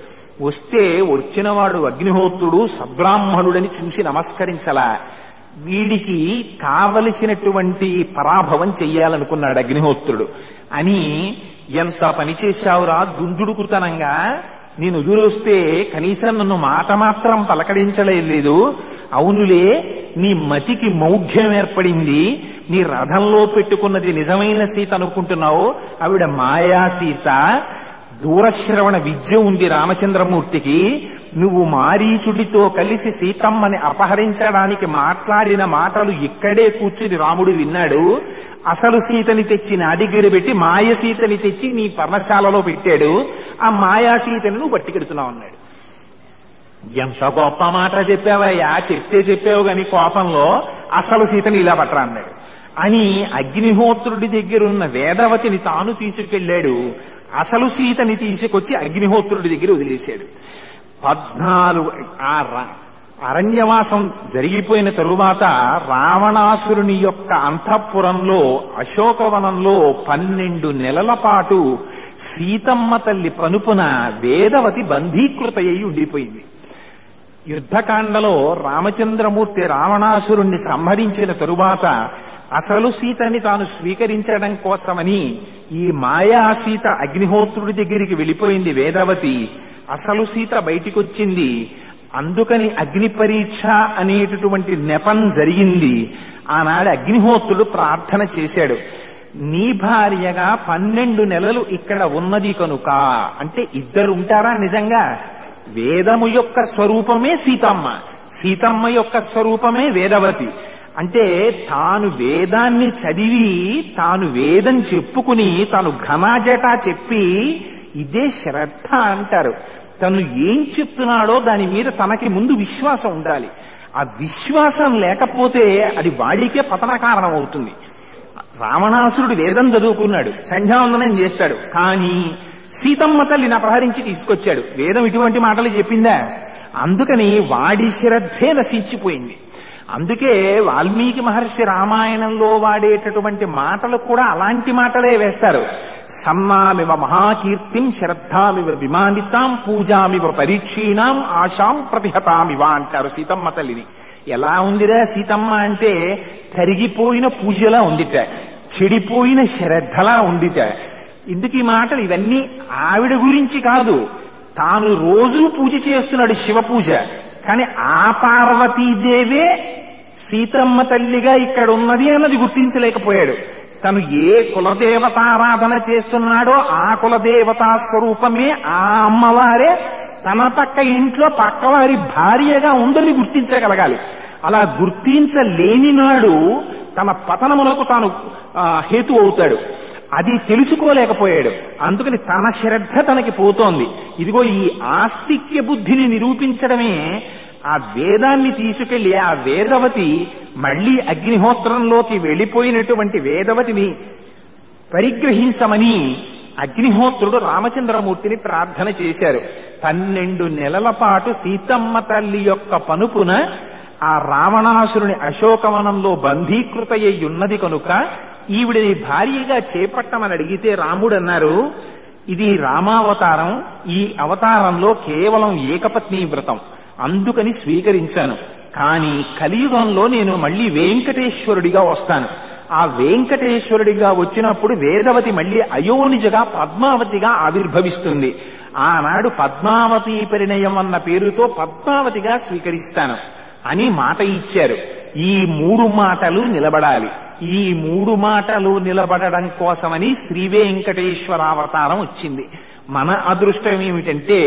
వస్తే వచ్చినవాడు అగ్నిహోత్రుడు సద్బ్రాహ్మణుడని చూసి నమస్కరించలా. వీడికి కావలసినటువంటి పరాభవం చెయ్యాలనుకున్నాడు అగ్నిహోత్రుడు. అని ఎంత పని చేశావురా దుందుడుకుతనంగా, నేను ఎదురొస్తే కనీసం నన్ను మాట మాత్రం పలకడించలేదు. అవునులే, నీ మతికి మౌఢ్యం ఏర్పడింది. నీ రథంలో పెట్టుకున్నది నిజమైన సీత అనుకుంటున్నావు, ఆవిడ మాయా సీత. దూరశ్రవణ విద్య ఉంది రామచంద్రమూర్తికి. నువ్వు మారీచుడితో కలిసి సీతమ్మని అపహరించడానికి మాట్లాడిన మాటలు ఇక్కడే కూర్చుని రాముడు విన్నాడు. అసలు సీతని తెచ్చి నాడిగిరి పెట్టి మాయ సీతని తెచ్చి నీ పర్ణశాలలో పెట్టాడు. ఆ మాయా సీతని నువ్వు పట్టుకెడుతున్నావు అన్నాడు. ఎంత గొప్ప మాట చెప్పావయ్యా, చెప్తే చెప్పావు గాని కోపంలో అసలు సీతని ఇలా పట్టరా అన్నాడు అని అగ్నిహోత్రుడి దగ్గరున్న వేదవతిని తాను తీసుకెళ్లాడు. అసలు సీతని తీసుకొచ్చి అగ్నిహోత్రుడి దగ్గర వదిలేశాడు. 14 అరణ్యవాసం జరిగిపోయిన తరువాత రావణాసురుని యొక్క అంతఃపురంలో అశోకవనంలో 12 నెలల పాటు సీతమ్మ తల్లి పనుపున వేదవతి బంధీకృతయ్యి ఉండిపోయింది. యుద్ధకాండలో రామచంద్రమూర్తి రావణాసురుణ్ణి సంహరించిన తరువాత అసలు సీతని తాను స్వీకరించడం కోసమని ఈ మాయా సీత అగ్నిహోత్రుడి దగ్గరికి వెళ్ళిపోయింది వేదవతి. అసలు సీత బయటికొచ్చింది. అందుకని అగ్ని పరీక్ష అనేటటువంటి నెపం జరిగింది. ఆనాడు అగ్నిహోత్రుడు ప్రార్థన చేశాడు, నీ భార్యగా 12 నెలలు ఇక్కడ ఉన్నది కనుక. అంటే ఇద్దరు ఉంటారా నిజంగా? వేదము యొక్క స్వరూపమే సీతమ్మ, సీతమ్మ యొక్క స్వరూపమే వేదవతి. అంటే తాను వేదాన్ని చదివి తాను వేదం చెప్పుకుని తాను ఘనాజటా చెప్పి ఇదే శ్రద్ధ అంటారు. తను ఏం చెప్తున్నాడో దాని మీద తనకి ముందు విశ్వాసం ఉండాలి. ఆ విశ్వాసం లేకపోతే అది వాడికే పతన కారణం అవుతుంది. రావణాసురుడు వేదం చదువుకున్నాడు, సంధ్యావందనం చేస్తాడు, కానీ సీతమ్మ తల్లిని అపహరించి తీసుకొచ్చాడు. వేదం ఇటువంటి మాటలు చెప్పిందా? అందుకని వాడి శ్రద్ధే నశించిపోయింది. అందుకే వాల్మీకి మహర్షి రామాయణంలో వాడేటటువంటి మాటలు కూడా అలాంటి మాటలే వేస్తారు. సన్నామివ మహాకీర్తిం శ్రద్ధామివ విమానితాం పూజామివ పరీక్షీణాం ఆశాం ప్రతిహతామివ అంటారు సీతమ్మ తల్లిని. ఎలా ఉందిరా సీతమ్మ అంటే కరిగిపోయిన పూజలా ఉందిట, చెడిపోయిన శ్రద్ధలా ఉందిట. ఇందుకు ఈ మాటలు ఇవన్నీ ఆవిడ గురించి కాదు, తాను రోజు పూజ చేస్తున్నాడు శివ పూజ, కానీ ఆ పార్వతీదేవే సీతమ్మ తల్లిగా ఇక్కడ ఉన్నది అన్నది గుర్తించలేకపోయాడు. తను ఏ కులదేవతారాధన చేస్తున్నాడో ఆ కులదేవతా స్వరూపమే ఆ అమ్మవారే తన పక్క ఇంట్లో పక్కవారి భార్యగా ఉందని గుర్తించగలగాలి. అలా గుర్తించలేని నాడు తన పతనములకు తాను హేతు అవుతాడు. అది తెలుసుకోలేకపోయాడు. అందుకని తన శ్రద్ధ తనకి పోతోంది. ఇదిగో ఈ ఆస్తిక్య బుద్ధిని నిరూపించడమే ఆ వేదాన్ని తీసుకెళ్లి ఆ వేదవతి మళ్లీ అగ్నిహోత్రంలోకి వెళ్లిపోయినటువంటి వేదవతిని పరిగ్రహించమని అగ్నిహోత్రుడు రామచంద్రమూర్తిని ప్రార్థన చేశారు. 12 నెలల పాటు సీతమ్మ తల్లి యొక్క పనుపున ఆ రావణాసురుని అశోకవనంలో బంధీకృతయ్యి ఉన్నది కనుక ఈవిడిని భార్యగా చేపట్టమని అడిగితే రాముడు అన్నారు, ఇది రామావతారం, ఈ అవతారంలో కేవలం ఏకపత్ని వ్రతం, అందుకని స్వీకరించాను. కానీ కలియుగంలో నేను మళ్లీ వెంకటేశ్వరుడిగా వస్తాను. ఆ వెంకటేశ్వరుడిగా వచ్చినప్పుడు వేదవతి మళ్లీ అయోనిజగా పద్మావతిగా ఆవిర్భవిస్తుంది. ఆనాడు పద్మావతి పరిణయం అన్న పేరుతో పద్మావతిగా స్వీకరిస్తాను అని మాట ఇచ్చారు. ఈ 3 మాటలు నిలబడాలి. ఈ 3 మాటలు నిలబడడం కోసమని శ్రీ వెంకటేశ్వరావతారం వచ్చింది. మన అదృష్టం ఏమిటంటే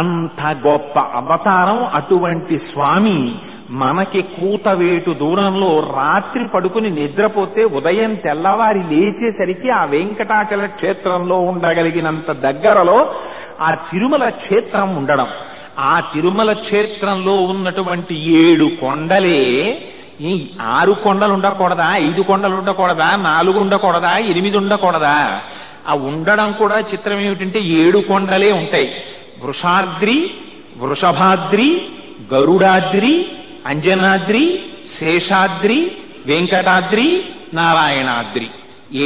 అంత గొప్ప అవతారం. అటువంటి స్వామి మనకి కూతవేటు దూరంలో రాత్రి పడుకుని నిద్రపోతే ఉదయం తెల్లవారి లేచేసరికి ఆ వెంకటాచల క్షేత్రంలో ఉండగలిగినంత దగ్గరలో ఆ తిరుమల క్షేత్రం ఉండడం. ఆ తిరుమల క్షేత్రంలో ఉన్నటువంటి 7 కొండలే 6 కొండలు ఉండకూడదా, 5 కొండలు ఉండకూడదా, 4 ఉండకూడదా, 8 ఉండకూడదా? ఆ ఉండడం కూడా చిత్రం ఏమిటంటే 7 కొండలే ఉంటాయి. వృషాద్రి, వృషభాద్రి, గరుడాద్రి, అంజనాద్రి, శేషాద్రి, వెంకటాద్రి, నారాయణాద్రి,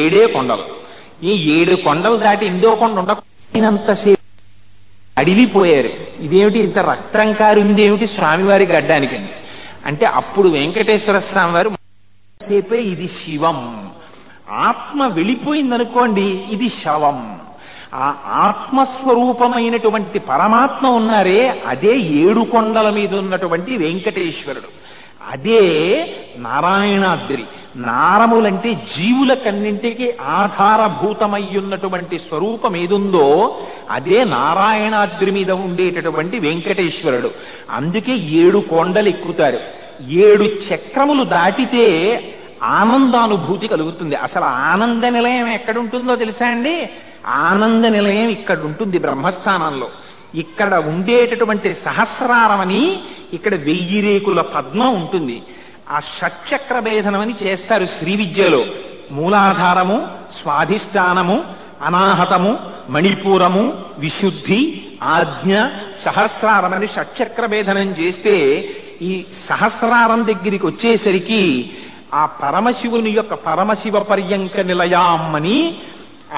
7 కొండలు. ఈ 7 కొండలు దాటి ఇందో కొండ ఉండకపోయినంతసేపు అడిలిపోయారు. ఇదేమిటి ఇంత రక్తం కారిందేమిటి స్వామివారి గడ్డానికి అంటే అప్పుడు వెంకటేశ్వర స్వామి వారు సేపే ఇది శివం, ఆత్మ వెళ్ళిపోయిందనుకోండి ఇది శవం. ఆ ఆత్మస్వరూపమైనటువంటి పరమాత్మ ఉన్నారే అదే 7 కొండల మీద ఉన్నటువంటి వెంకటేశ్వరుడు, అదే నారాయణాద్రి. నారములంటే జీవులకన్నింటికి ఆధారభూతమయ్యున్నటువంటి స్వరూపం ఏదుందో అదే నారాయణాద్రి మీద ఉండేటటువంటి వెంకటేశ్వరుడు. అందుకే 7 కొండలు ఎక్కుతారు. 7 చక్రములు దాటితే ఆనందానుభూతి కలుగుతుంది. అసలు ఆనంద నిలయం ఎక్కడుంటుందో తెలుసా అండి? ఆనంద నిలయం ఇక్కడ ఉంటుంది, బ్రహ్మస్థానంలో. ఇక్కడ ఉండేటటువంటి సహస్రారం అని ఇక్కడ 1000 రేకుల పద్మం ఉంటుంది. ఆ షట్చక్ర భేదనం అని చేస్తారు శ్రీ విద్యలో. మూలాధారము, స్వాధిష్టానము, అనాహతము, మణిపూరము, విశుద్ధి, ఆజ్ఞ, సహస్రారం అని షట్చక్ర భేదనం చేస్తే ఈ సహస్రారం దగ్గరికి వచ్చేసరికి ఆ పరమశివుని యొక్క పరమశివ పర్యంక నిలయామ్మని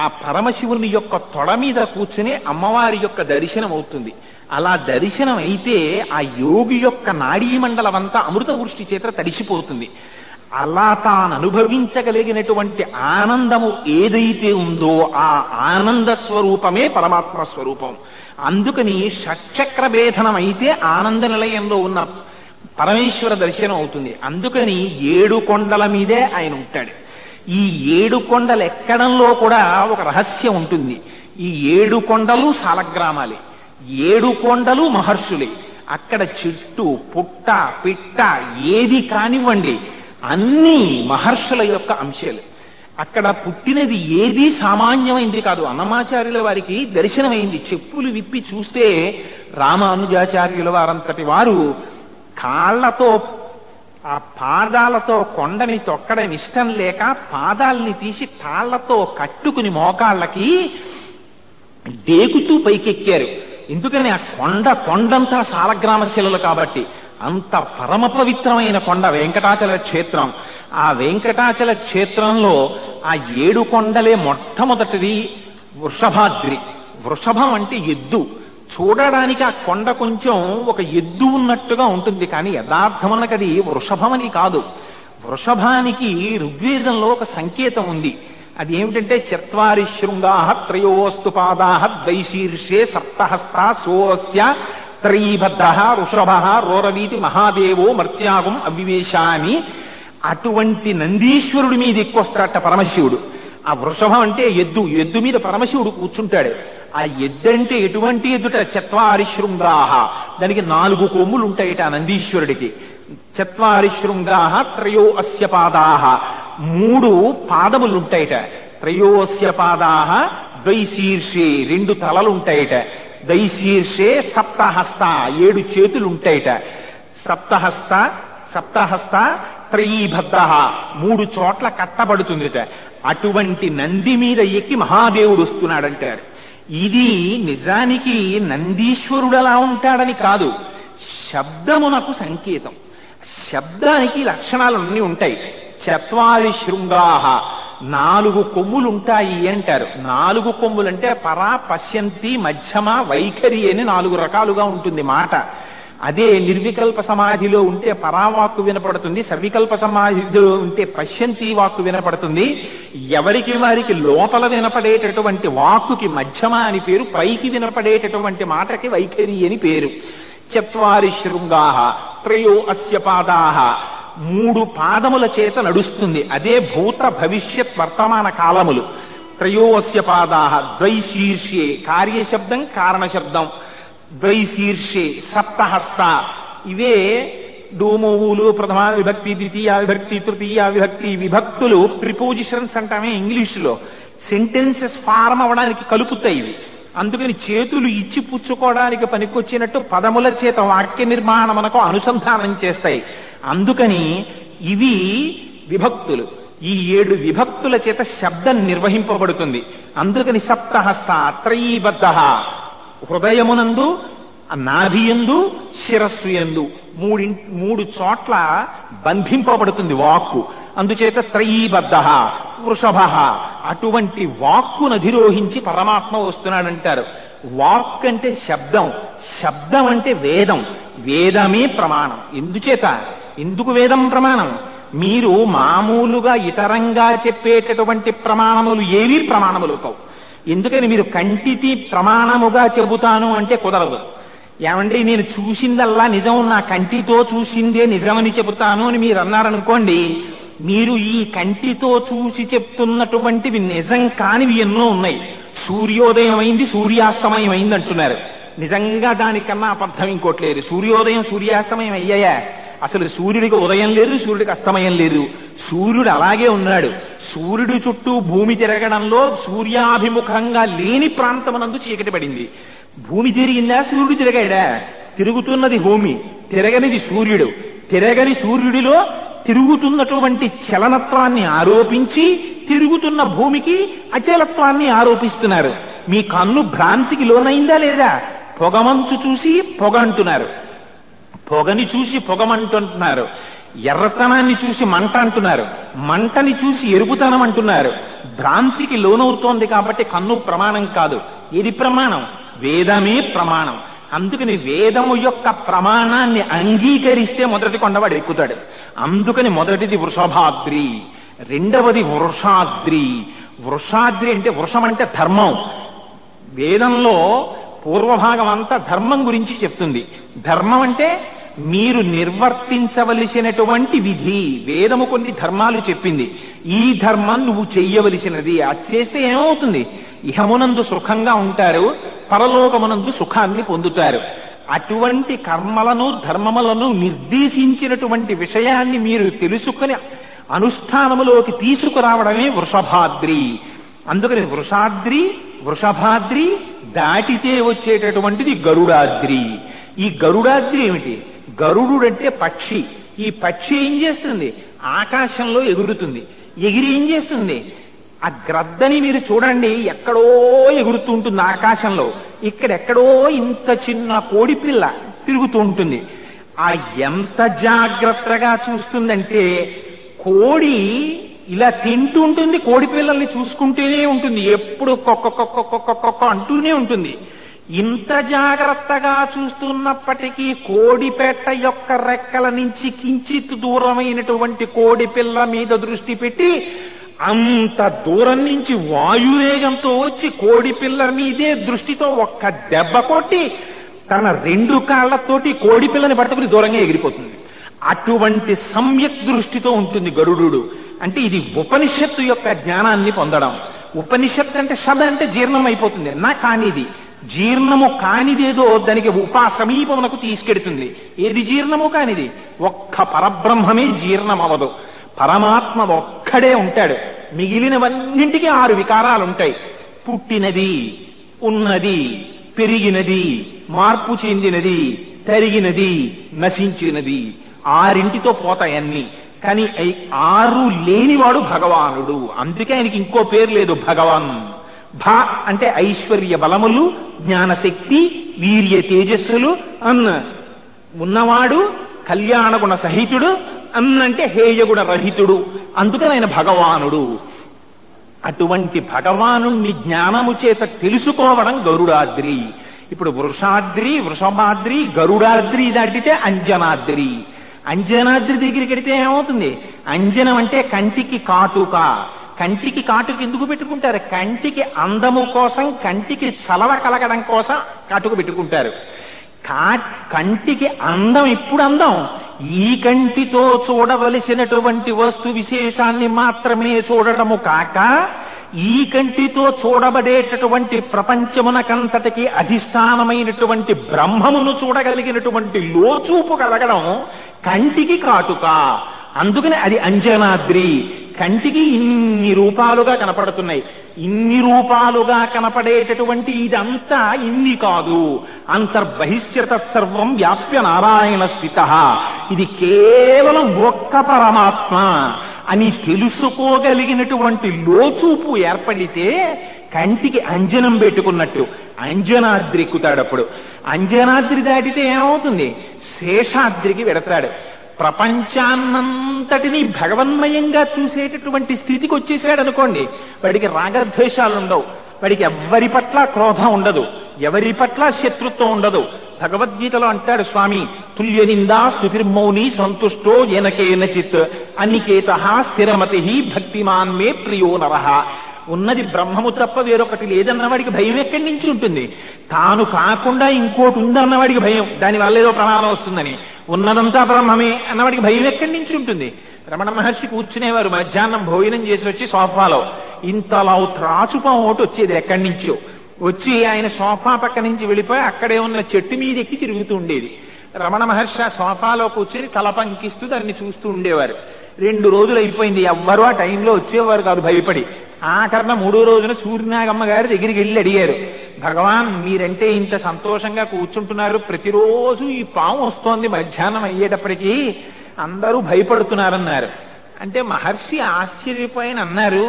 ఆ పరమశివుని యొక్క తొడ మీద కూర్చుని అమ్మవారి యొక్క దర్శనం అవుతుంది. అలా దర్శనం అయితే ఆ యోగి యొక్క నాడీమండలం అంతా అమృత వృష్టి చేత తడిసిపోతుంది. అలా తాను అనుభవించగలిగినటువంటి ఆనందము ఏదైతే ఉందో ఆ ఆనంద స్వరూపమే పరమాత్మ స్వరూపం. అందుకని షట్చక్ర భేదనం అయితే ఆనంద నిలయంలో ఉన్న పరమేశ్వర దర్శనం అవుతుంది. అందుకని 7 కొండల మీదే ఆయన ఉంటాడు. ఈ 7 కొండలు ఎక్కడంలో కూడా ఒక రహస్యం ఉంటుంది. ఈ 7 కొండలు సాలగ్రామాలే, 7 కొండలు మహర్షులే. అక్కడ చెట్టు, పుట్ట, పిట్ట ఏది కానివ్వండి అన్ని మహర్షుల యొక్క అంశాలు. అక్కడ పుట్టినది ఏది సామాన్యమైంది కాదు. అన్నమాచార్యుల వారికి దర్శనమైంది. చెప్పులు విప్పి చూస్తే రామానుజాచార్యుల వారంతటి వారు కాళ్లతో ఆ పాదాలతో కొండని తొక్కడం ఇష్టం లేక పాదాల్ని తీసి కాళ్లతో కట్టుకుని మోకాళ్ళకి డేకుతూ పైకెక్కారు. ఎందుకని ఆ కొండంతా సాలగ్రామ శిలలు కాబట్టి. అంత పరమ పవిత్రమైన కొండ వెంకటాచల క్షేత్రం. ఆ వెంకటాచల క్షేత్రంలో ఆ 7 కొండలే మొట్టమొదటిది వృషభాద్రి. వృషభం అంటే ఎద్దు. చూడడానికి ఆ కొండ కొంచెం ఒక ఎద్దు ఉన్నట్టుగా ఉంటుంది, కానీ యథార్థమనకది వృషభమని కాదు. వృషభానికి ఋగ్వేదంలో ఒక సంకేతం ఉంది. అది ఏమిటంటే 4 శృంగాః 3 పాదాః ద్వైశీర్షే సప్తహస్తా సోస్య త్రైబద్ధః వృషభః రోరవీతి మహాదేవో మర్త్యాగం అవివేశ అని. అటువంటి నందీశ్వరుడి మీద ఎక్కువస్తాడట పరమశివుడు. ఆ వృషభం అంటే ఎద్దు. ఎద్దు మీద పరమశివుడు కూర్చుంటాడు. ఆ ఎద్దంటే ఎటువంటి ఎద్దుట? 4 శృంగాః. దానికి 4 కొమ్ములు ఉంటాయిట నందీశ్వరుడికి. 4 శృంగాః 3 పాదాః. 3 పాదములుంటాయిట. 3 పాదాః ద్వైశీర్షే 2 తలలుంటాయిట. ద్వైశీర్షే సప్తహస్త 7 చేతులుంటాయిట. సప్తహస్త త్రైబద్ధః 3 చోట్ల కట్టబడుతుందిట. అటువంటి నంది మీద ఎక్కి మహాదేవుడు వస్తున్నాడంటారు. ఇది నిజానికి నందీశ్వరుడు అలా ఉంటాడని కాదు, శబ్దమునకు సంకేతం. శబ్దానికి లక్షణాలన్నీ ఉంటాయి. 4 శృంగాః 4 కొమ్ములుంటాయి అంటారు. 4 కొమ్ములంటే పరా, పశ్యంతి, మధ్యమ, వైఖరి అని 4 రకాలుగా ఉంటుంది మాట. అదే నిర్వికల్ప సమాధిలో ఉంటే పరావాక్కు వినపడుతుంది, సవికల్ప సమాధిలో ఉంటే పశ్యంతి వాక్కు వినపడుతుంది. ఎవరికి వారికి లోపల వినపడేటటువంటి వాక్కుకి మధ్యమ అని పేరు, పైకి వినపడేటటువంటి మాటకి వైఖరి అని పేరు. 4 శృంగాః 3 పాదాః 3 పాదముల చేత నడుస్తుంది. అదే భూత భవిష్యత్ వర్తమాన కాలములు. 3 పాదాః ద్వైశీర్షే కార్యశబ్దం కారణశబ్దం. ద్వైశీర్షే సప్తహస్త. ఇవే డోమోవులు, ప్రథమా విభక్తి, ద్వితీయ విభక్తి, తృతీయ విభక్తి, విభక్తులు ప్రిపోజిషన్స్ అంటామే ఇంగ్లీషులో. సెంటెన్సెస్ ఫార్మ్ అవడానికి కలుపుతాయి ఇవి. అందుకని చేతులు ఇచ్చి పుచ్చుకోవడానికి పనికొచ్చినట్టు పదముల చేత వాక్య నిర్మాణమునకు అనుసంధానం చేస్తాయి. అందుకని ఇవి విభక్తులు. ఈ 7 విభక్తుల చేత శబ్దం నిర్వహింపబడుతుంది. అందుకని సప్తహస్త త్రైబద్ధః హృదయమునందు, నాభియందు, శిరస్సు యందు 3 చోట్ల బంధింపబడుతుంది వాక్కు. అందుచేత త్రైబద్ధః వృషభః. అటువంటి వాక్కును అధిరోహించి పరమాత్మ వస్తున్నాడంటారు. వాక్ అంటే శబ్దం, శబ్దం అంటే వేదం, వేదమే ప్రమాణం. ఎందుకు వేదం ప్రమాణం? మీరు మామూలుగా ఇతరంగా చెప్పేటటువంటి ప్రమాణములు ఏవి ప్రమాణములు కావు. ఎందుకని మీరు కంటితి ప్రమాణముగా చెబుతాను అంటే కుదరదు. ఏమంటే నేను చూసిందల్లా నిజం, నా కంటితో చూసిందే నిజమని చెబుతాను అని మీరు అన్నారనుకోండి, మీరు ఈ కంటితో చూసి చెప్తున్నటువంటివి నిజం కానివి ఎన్నో ఉన్నాయి. సూర్యోదయం అయింది, సూర్యాస్తమయం అయింది అంటున్నారు. నిజంగా దానికన్నా అబద్ధం ఇంకోటి లేదు. సూర్యోదయం సూర్యాస్తమయం అయ్యాయా? అసలు సూర్యుడికి ఉదయం లేదు, సూర్యుడికి అస్తమయం లేదు. సూర్యుడు అలాగే ఉన్నాడు. సూర్యుడి చుట్టూ భూమి తిరగడంలో సూర్యాభిముఖంగా లేని ప్రాంతమునందు చీకటి పడింది. భూమి తిరిగిందా? సూర్యుడు తిరగాడా? తిరుగుతున్నది భూమి, తిరగనిది సూర్యుడు. తిరగని సూర్యుడిలో తిరుగుతున్నటువంటి చలనత్వాన్ని ఆరోపించి తిరుగుతున్న భూమికి అచలత్వాన్ని ఆరోపిస్తున్నారు. మీ కన్ను భ్రాంతికి లోనైందా లేదా? పొగమంచు చూసి పొగ అంటున్నారు, పొగని చూసి పొగమంటున్నారు. ఎర్రతనాన్ని చూసి మంట అంటున్నారు, మంటని చూసి ఎరుపుతనం అంటున్నారు. భ్రాంతికి లోనవుతోంది కాబట్టి కన్ను ప్రమాణం కాదు. ఇది ప్రమాణం? వేదమే ప్రమాణం. అందుకని వేదము యొక్క ప్రమాణాన్ని అంగీకరిస్తే మొదటి కొండవాడు ఎక్కుతాడు. అందుకని మొదటిది వృషభాద్రి, రెండవది వృషాద్రి. వృషాద్రి అంటే వృషం అంటే ధర్మం. వేదంలో పూర్వభాగం అంతా ధర్మం గురించి చెప్తుంది. ధర్మం అంటే మీరు నిర్వర్తించవలసినటువంటి విధి. వేదము కొన్ని ధర్మాలు చెప్పింది. ఈ ధర్మం నువ్వు చెయ్యవలసినది. అది చేస్తే ఏమవుతుంది? ఇహమునందు సుఖంగా ఉంటారు, పరలోకమునందు సుఖాన్ని పొందుతారు. అటువంటి కర్మలను ధర్మములను నిర్దేశించినటువంటి విషయాన్ని మీరు తెలుసుకుని అనుష్ఠానములోకి తీసుకురావడమే వృషభాద్రి. అందుకని వృషాద్రి, వృషభాద్రి దాటితే వచ్చేటటువంటిది గరుడాద్రి. ఈ గరుడాద్రి ఏమిటి? గరుడు అంటే పక్షి. ఈ పక్షి ఏం చేస్తుంది? ఆకాశంలో ఎగురుతుంది. ఎగిరి ఏం చేస్తుంది? ఆ గ్రద్దని మీరు చూడండి, ఎక్కడో ఎగురుతూ ఉంటుంది ఆకాశంలో. ఇక్కడెక్కడో ఇంత చిన్న కోడి పిల్ల తిరుగుతూ ఉంటుంది. ఆ ఎంత జాగ్రత్తగా చూస్తుందంటే, కోడి ఇలా తింటూ ఉంటుంది, కోడి పిల్లల్ని చూసుకుంటూనే ఉంటుంది, ఎప్పుడు కొక్క అంటూనే ఉంటుంది. ఇంత జాగ్రత్తగా చూస్తున్నప్పటికీ కోడిపెట్ట యొక్క రెక్కల నుంచి కించిత్ దూరమైనటువంటి కోడి పిల్ల మీద దృష్టి పెట్టి అంత దూరం నుంచి వాయువేగంతో వచ్చి కోడి పిల్ల మీదే దృష్టితో ఒక్క దెబ్బ కొట్టి తన రెండు కాళ్లతోటి కోడి పిల్లని పట్టుకుని దూరంగా ఎగిరిపోతుంది. అటువంటి సమ్యక్ దృష్టితో ఉంటుంది గరుడు. అంటే ఇది ఉపనిషత్తు యొక్క జ్ఞానాన్ని పొందడం. ఉపనిషత్తు అంటే షద అంటే జీర్ణం అయిపోతుంది. నా కానిది జీర్ణము కానిదేదో దానికి సమీపమునకు తీసుకెడుతుంది. ఏది జీర్ణము కానిది? ఒక్క పరబ్రహ్మమే జీర్ణమవదు. పరమాత్మ ఒక్కడే ఉంటాడు. మిగిలినవన్నింటికి 6 వికారాలుంటాయి. పుట్టినది, ఉన్నది, పెరిగినది, మార్పు చెందినది, తరిగినది, నశించినది. 6 పోతాయన్ని. కానీ 6 లేనివాడు భగవానుడు. అందుకే ఆయనకి ఇంకో పేరు లేదు, భగవాన్. భ అంటే ఐశ్వర్య బలములు, జ్ఞానశక్తి, వీర్య తేజస్సులు అన్న ఉన్నవాడు, కళ్యాణ గుణ సహితుడు అన్నంటే హేయగుణ రహితుడు. అందుకని ఆయన భగవానుడు. అటువంటి భగవానుణ్ణి జ్ఞానము చేత తెలుసుకోవడం గరుడాద్రి. ఇప్పుడు వృషాద్రి, వృషభాద్రి, గరుడాద్రి దాటితే అంజనాద్రి. అంజనాద్రి దగ్గరికి వెడితే ఏమవుతుంది? అంజనం అంటే కంటికి కాటుక. కంటికి కాటుక ఎందుకు పెట్టుకుంటారు? కంటికి అందము కోసం, కంటికి చలవ కలగడం కోసం కాటుక పెట్టుకుంటారు. కంటికి అందం ఇప్పుడు అందం ఈ కంటితో చూడవలసినటువంటి వస్తు విశేషాన్ని మాత్రమే చూడటము కాక, ఈ కంటితో చూడబడేటటువంటి ప్రపంచమునకంతటికి అధిష్టానమైనటువంటి బ్రహ్మమును చూడగలిగినటువంటి లోచూపు కలగడం కంటికి కాటుక. అందుకని అది అంజనాద్రి. కంటికి ఇన్ని రూపాలుగా కనపడుతున్నాయి. ఇన్ని రూపాలుగా కనపడేటటువంటి ఇదంతా ఇన్ని కాదు. అంతర్బహిష్యత సర్వం వ్యాప్య నారాయణ స్థితః. ఇది కేవలం ఒక్క పరమాత్మ అని తెలుసుకోగలిగినటువంటి లోచూపు ఏర్పడితే కంటికి అంజనం పెట్టుకున్నట్టు అంజనాద్రి ఎక్కుతాడప్పుడు. అంజనాద్రి దాటితే ఏమవుతుంది? శేషాద్రికి వెడతాడు. ప్రపంచాన్నంతటినీ భగవన్మయంగా చూసేటటువంటి స్థితికి వచ్చేసాడు అనుకోండి. వాడికి రాగద్వేషాలుండవు, వాడికి ఎవరి పట్ల క్రోధం ఉండదు, ఎవరి పట్ల శత్రుత్వం ఉండదు. భగవద్గీతలో అంటాడు స్వామి, తుల్య నిందా స్తుతిర్మౌని సంతుష్టో ఎనకేనచిత్ అనికేత స్థిరమతి భక్తిమాన్ మే ప్రియో నరః. ఉన్నది బ్రహ్మము తప్ప వేరొకటి లేదన్నవాడికి భయం ఎక్కడి నుంచి ఉంటుంది? తాను కాకుండా ఇంకోటి ఉందన్నవాడికి భయం, దానివల్ల ఏదో ప్రమాదం వస్తుందని. ఉన్నదంతా బ్రహ్మమే అన్నవాడికి భయం ఎక్కడి నుంచి ఉంటుంది? రమణ మహర్షి కూర్చునేవారు, మధ్యాహ్నం భోజనం చేసి వచ్చి సోఫాలో ఇంతలా త్రాచుపం ఒకటి వచ్చేది ఎక్కడి నుంచో వచ్చి ఆయన సోఫా పక్క నుంచి వెళ్ళిపోయి అక్కడే ఉన్న చెట్టు మీద ఎక్కి తిరుగుతూ ఉండేది. రమణ మహర్షి ఆ సోఫాలో కూర్చొని తల పంకిస్తూ దాన్ని చూస్తూ ఉండేవారు. 2 రోజులు అయిపోయింది, ఎవ్వరూ ఆ టైంలో వచ్చేవారు కాదు భయపడి. ఆఖరణ 3వ రోజున సూర్యనాగమ్మ గారి దగ్గరికి వెళ్ళి అడిగారు, భగవాన్ మీరంటే ఇంత సంతోషంగా కూర్చుంటున్నారు, ప్రతిరోజు ఈ పాము వస్తోంది మధ్యాహ్నం అయ్యేటప్పటికీ, అందరూ భయపడుతున్నారన్నారు. అంటే మహర్షి ఆశ్చర్యపోయిన అన్నారు,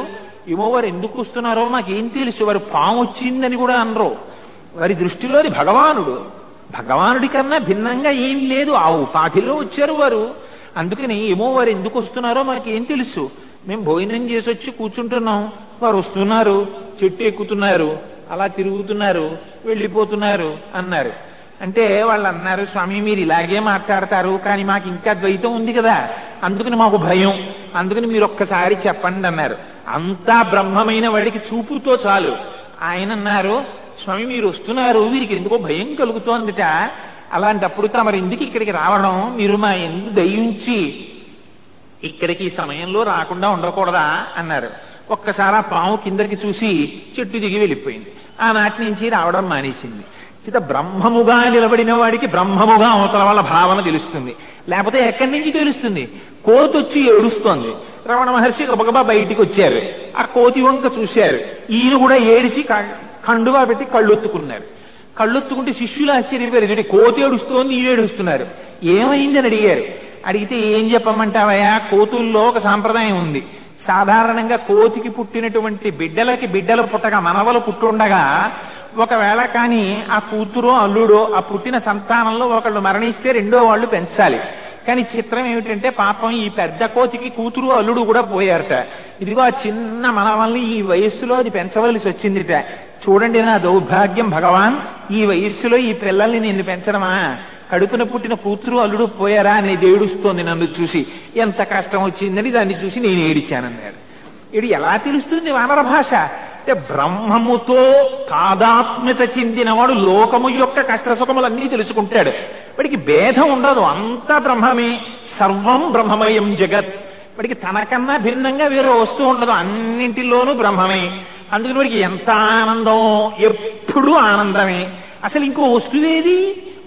ఏమో వారు ఎందుకు వస్తున్నారో మాకేం తెలుసు, వారు పాము వచ్చిందని కూడా అనరు. వారి దృష్టిలోని భగవానుడు, భగవానుడి కన్నా భిన్నంగా ఏం లేదు, ఆ ఉపాధిలో వచ్చారు వారు. అందుకని ఏమో వారు ఎందుకు వస్తున్నారో మాకేం తెలుసు, మేము భోజనం చేసి వచ్చి కూర్చుంటున్నాం, వారు వస్తున్నారు, చెట్టు ఎక్కుతున్నారు, అలా తిరుగుతున్నారు, వెళ్ళిపోతున్నారు అన్నారు. అంటే వాళ్ళు అన్నారు, స్వామి మీరు ఇలాగే మాట్లాడతారు, కానీ మాకు ఇంకా ద్వైతం ఉంది కదా, అందుకని మాకు భయం, అందుకని మీరు ఒక్కసారి చెప్పండి అన్నారు. అంతా బ్రహ్మమైన వాడికి చూపుతో చాలు. ఆయన అన్నారు, స్వామి మీరు వస్తున్నారు, వీరికి ఎందుకో భయం కలుగుతోందిట, అలాంటప్పుడు తమరు ఎందుకు ఇక్కడికి రావడం, మీరు మా ఎందుకు దయించి ఇక్కడికి ఈ సమయంలో రాకుండా ఉండకూడదా అన్నారు. ఒక్కసారి ఆ పాము కిందకి చూసి చెట్టు దిగి వెళ్ళిపోయింది. ఆనాటి నుంచి రావడం మానేసింది. చిత బ్రహ్మముగా నిలబడిన వాడికి బ్రహ్మముగా అవతల వాళ్ళ భావన తెలుస్తుంది, లేకపోతే ఎక్కడి నుంచి తెలుస్తుంది? కోతి వచ్చి ఏడుస్తోంది, రమణ మహర్షి గబగబా బయటికి వచ్చారు, ఆ కోతి వంక చూశారు, ఈయన కూడా ఏడిచి కండువా పెట్టి కళ్ళొత్తుకున్నారు. కళ్ళొత్తుకుంటే శిష్యులు ఆశ్చర్యపోయారు, కోతి ఏడుస్తోంది ఈయన ఏడుస్తున్నారు, ఏమైందని అడిగారు. అడిగితే ఏం చెప్పమంటావయ్యా, కోతుల్లో ఒక సాంప్రదాయం ఉంది, సాధారణంగా కోతికి పుట్టినటువంటి బిడ్డలు పుట్టగా మనవలు పుట్టుండగా ఒకవేళ కానీ ఆ కూతురో అల్లుడో ఆ పుట్టిన సంతానంలో ఒకళ్ళు మరణిస్తే రెండో వాళ్ళు పెంచాలి. కానీ చిత్రం ఏమిటంటే పాపం ఈ పెద్ద కోతికి కూతురు అల్లుడు కూడా పోయారట. ఇదిగో ఆ చిన్న మనవల్ని ఈ వయస్సులో అది పెంచవలసి వచ్చిందిట. చూడండి నా దౌర్భాగ్యం భగవాన్, ఈ వయస్సులో ఈ పిల్లల్ని నేను పెంచడమా, కడుపున పుట్టిన కూతురు అల్లుడు పోయారా అనేది ఏడుస్తోంది నన్ను చూసి, ఎంత కష్టం వచ్చిందని దాన్ని చూసి నేను ఏడిచానన్నాడు. ఇది ఎలా తెలుస్తుంది వానర భాష అంటే, బ్రహ్మముతో తాదాత్మ్యత చెందినవాడు లోకము యొక్క కష్టసుఖములన్నీ తెలుసుకుంటాడు, వాడికి భేదం ఉండదు, అంతా బ్రహ్మమే, సర్వం బ్రహ్మమయం జగత్, వాడికి తనకన్నా భిన్నంగా వేరే వస్తువు ఉండదు, అన్నింటిలోనూ బ్రహ్మమే. అందుకని వాడికి ఎంత ఆనందం, ఎప్పుడూ ఆనందమే. అసలు ఇంకో వస్తువేది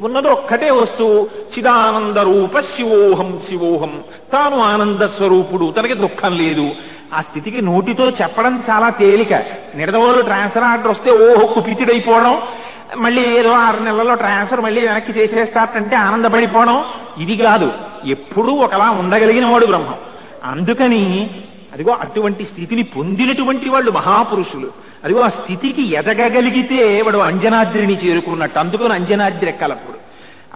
ఉన్నదో ఒక్కటే వస్తువు, చిదానంద రూప శివోహం శివోహం, తాను ఆనంద స్వరూపుడు, తనకి దుఃఖం లేదు. ఆ స్థితికి నోటితో చెప్పడం చాలా తేలిక. నిడదవోలు ట్రాన్స్ఫర్ ఆర్డర్ వస్తే ఓహో కుపితుడైపోవడం, మళ్ళీ ఏదో 6 నెలల్లో ట్రాన్స్ఫర్ మళ్ళీ వెనక్కి చేసేస్తారంటే ఆనందపడిపోవడం, ఇది కాదు. ఎప్పుడూ ఒకలా ఉండగలిగిన వాడు బ్రహ్మం. అందుకని అదిగో అటువంటి స్థితిని పొందినటువంటి వాళ్ళు మహాపురుషులు. అదిగో ఆ స్థితికి ఎదగగలిగితే వాడు అంజనాద్రిని చేరుకున్నట్టు. అందుకని అంజనాద్రి ఎక్కాలప్పుడు.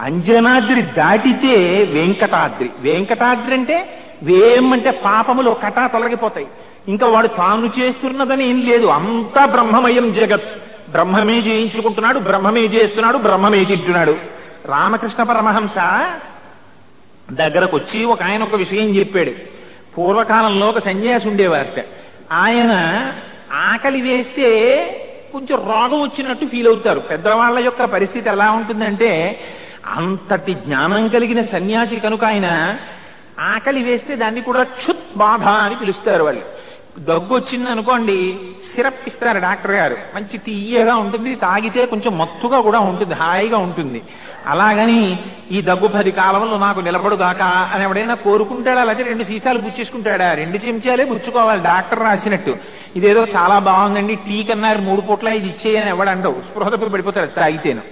అంజనాద్రి దాటితే వెంకటాద్రి. వెంకటాద్రి అంటే వేమంటే పాపములు కటా తొలగిపోతాయి. ఇంకా వాడు తాను చేస్తున్నదని ఏం లేదు, అంతా బ్రహ్మమయం జగత్. బ్రహ్మమే చేయించుకుంటున్నాడు, బ్రహ్మమే చేస్తున్నాడు, బ్రహ్మమే తింటున్నాడు. రామకృష్ణ పరమహంస దగ్గరకు వచ్చి ఒక ఆయన ఒక విషయం చెప్పాడు. పూర్వకాలంలో ఒక సన్యాసి ఉండేవారట. ఆయన ఆకలి వేస్తే కొంచెం రోగం వచ్చినట్టు ఫీల్ అవుతారు. పెద్దవాళ్ల యొక్క పరిస్థితి ఎలా ఉంటుందంటే, అంతటి జ్ఞానం కలిగిన సన్యాసి కనుక ఆయన ఆకలి వేస్తే దాన్ని కూడా క్షుత్ బాధ అని పిలుస్తారు వాళ్ళు. దగ్గు వచ్చింది అనుకోండి, సిరప్ ఇస్తారు డాక్టర్ గారు, మంచి తీయగా ఉంటుంది, తాగితే కొంచెం మత్తుగా కూడా ఉంటుంది, హాయిగా ఉంటుంది. అలాగని ఈ దగ్గు 10 కాలంలో నాకు నిలబడుగాక అని ఎవడైనా కోరుకుంటాడా, లేకపోతే 2 సీసాలు పుచ్చేసుకుంటాడా? 2 చెంచాలే పుచ్చుకోవాలి డాక్టర్ రాసినట్టు. ఇదేదో చాలా బాగుందండి, టీ కన్నారు 3 పూట్ల ఇది ఇచ్చేయని ఎవడండవు, స్పృహతపై పడిపోతాడు తాగితేను.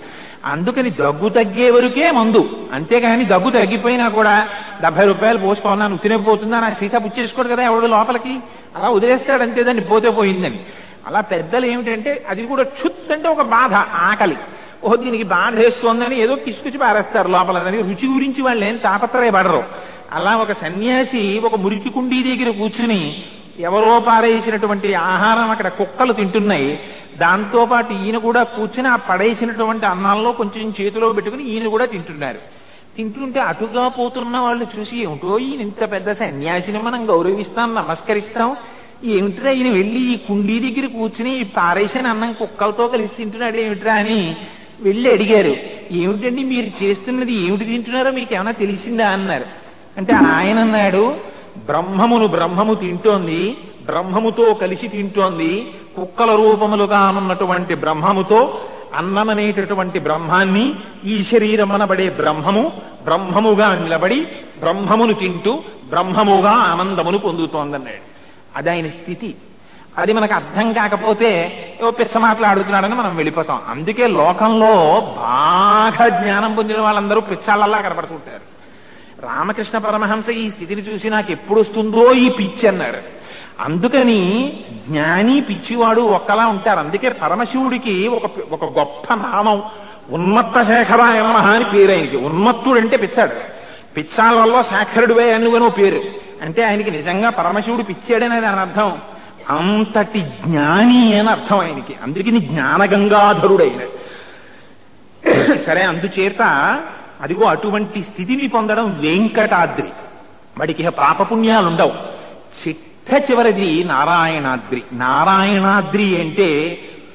అందుకని దగ్గు తగ్గే వరకే మందు, అంతేగాని దగ్గు తగ్గిపోయినా కూడా 70 రూపాయలు పోసుకున్నాను తినకపోతుందా నా సీసా పుచ్చేసుకోడు కదా ఎవడు లోపలికి, అలా వదిలేస్తాడు అంతే, దాన్ని పోతే పోయిందని. అలా పెద్దలు ఏమిటంటే అది కూడా క్షుత్ అంటే ఒక బాధ, ఆకలి, ఓహో దీనికి బాధ వేస్తోందని ఏదో తీసుకొచ్చి పారేస్తారు లోపల. దానికి రుచి గురించి వాళ్ళు ఏం తాపత్రయపడరు. అలా ఒక సన్యాసి ఒక మురికి కుండీ దగ్గర కూర్చుని ఎవరో పారేసినటువంటి ఆహారం అక్కడ కుక్కలు తింటున్నాయి, దాంతో పాటు ఈయన కూడా కూర్చుని ఆ పడేసినటువంటి అన్నాల్లో కొంచెం చేతిలో పెట్టుకుని ఈయన కూడా తింటున్నారు. తింటుంటే అటుగా పోతున్న వాళ్ళు చూసి, ఏమిటో ఈయన ఇంత పెద్ద సన్యాసిని మనం గౌరవిస్తాం, నమస్కరిస్తాం, ఏమిట్రా ఈయన వెళ్ళి ఈ కుండీ దగ్గర కూర్చుని ఈ పారేసిన అన్నం కుక్కలతో కలిసి తింటున్నాడు ఏమిట్రా అని వెళ్ళి అడిగారు. ఏమిటండి మీరు చేస్తున్నది, ఏమిటి తింటున్నారో మీకు ఏమైనా తెలిసిందా అన్నారు. అంటే ఆయన అన్నాడు, బ్రహ్మము తింటోంది, బ్రహ్మముతో కలిసి తింటోంది, కుక్కల రూపములుగా ఉన్నటువంటి బ్రహ్మముతో అన్నమనేటటువంటి బ్రహ్మాన్ని ఈ శరీరం అనబడే బ్రహ్మముగా నిలబడి బ్రహ్మమును తింటూ బ్రహ్మముగా ఆనందమును పొందుతోందన్నాడు. అది ఆయన స్థితి. అది మనకు అర్థం కాకపోతే ఏవో పిచ్చ మాట్లాడుతున్నాడని మనం వెళ్ళిపోతాం. అందుకే లోకంలో బాగా జ్ఞానం పొందిన వాళ్ళందరూ పిచ్చాళ్ళలా కనపడుతుంటారు. రామకృష్ణ పరమహంస ఈ స్థితిని చూసి నాకు ఎప్పుడు వస్తుందో ఈ పిచ్చి అన్నాడు. అందుకని జ్ఞాని పిచ్చివాడు ఒక్కలా ఉంటారు. అందుకే పరమశివుడికి ఒక గొప్ప నామం ఉన్మత్త శేఖరాయ నమః అని పేరు ఆయనకి. ఉన్మత్తుడు అంటే పిచ్చాడు, పిచ్చాళ్ళల్లో శాఖరుడివే అనువనో పేరు. అంటే ఆయనకి నిజంగా పరమశివుడు పిచ్చాడనే దాని అర్థం. అంతటి జ్ఞాని అని అర్థం ఆయనకి. అందుకని జ్ఞానగంగాధరుడైన. సరే, అందుచేత అదిగో అటువంటి స్థితిని పొందడం వెంకటాద్రి. వాడికి పాపపుణ్యాలుండవు. చివరిది నారాయణాద్రి. నారాయణాద్రి అంటే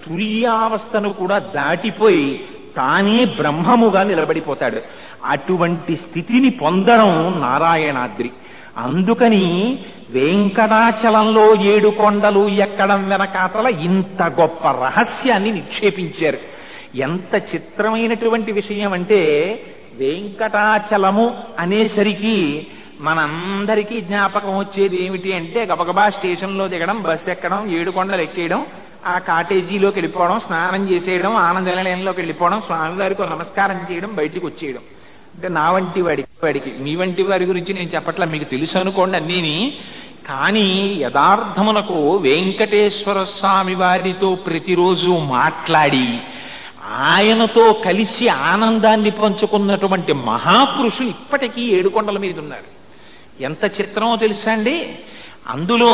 తురీయావస్థను కూడా దాటిపోయి తానే బ్రహ్మముగా నిలబడిపోతాడు. అటువంటి స్థితిని పొందడం నారాయణాద్రి. అందుకని వెంకటాచలంలో 7 కొండలు ఎక్కడం వెనకాతల ఇంత గొప్ప రహస్యాన్ని నిక్షేపించారు. ఎంత చిత్రమైనటువంటి విషయం అంటే, వెంకటాచలము అనేసరికి మనందరికీ జ్ఞాపకం వచ్చేది ఏమిటి అంటే, గబగబా స్టేషన్లో దిగడం, బస్సు ఎక్కడం, 7 కొండలు ఎక్కేయడం, ఆ కాటేజీలోకి వెళ్ళిపోవడం, స్నానం చేసేయడం, ఆనంద నిలయంలోకి వెళ్ళిపోవడం, స్వామివారికి నమస్కారం చేయడం, బయటికి వచ్చేయడం. అంటే నా వంటి వాడికి మీ వంటి వారి గురించి నేను చెప్పట్లా, మీకు తెలుసు అనుకోండి అన్నీని. కానీ యథార్థమునకు వెంకటేశ్వర స్వామి వారితో ప్రతిరోజు మాట్లాడి ఆయనతో కలిసి ఆనందాన్ని పంచుకున్నటువంటి మహాపురుషులు ఇప్పటికీ 7 కొండల మీద ఉన్నారు. ఎంత చిత్రమో తెలుసా అండి. అందులో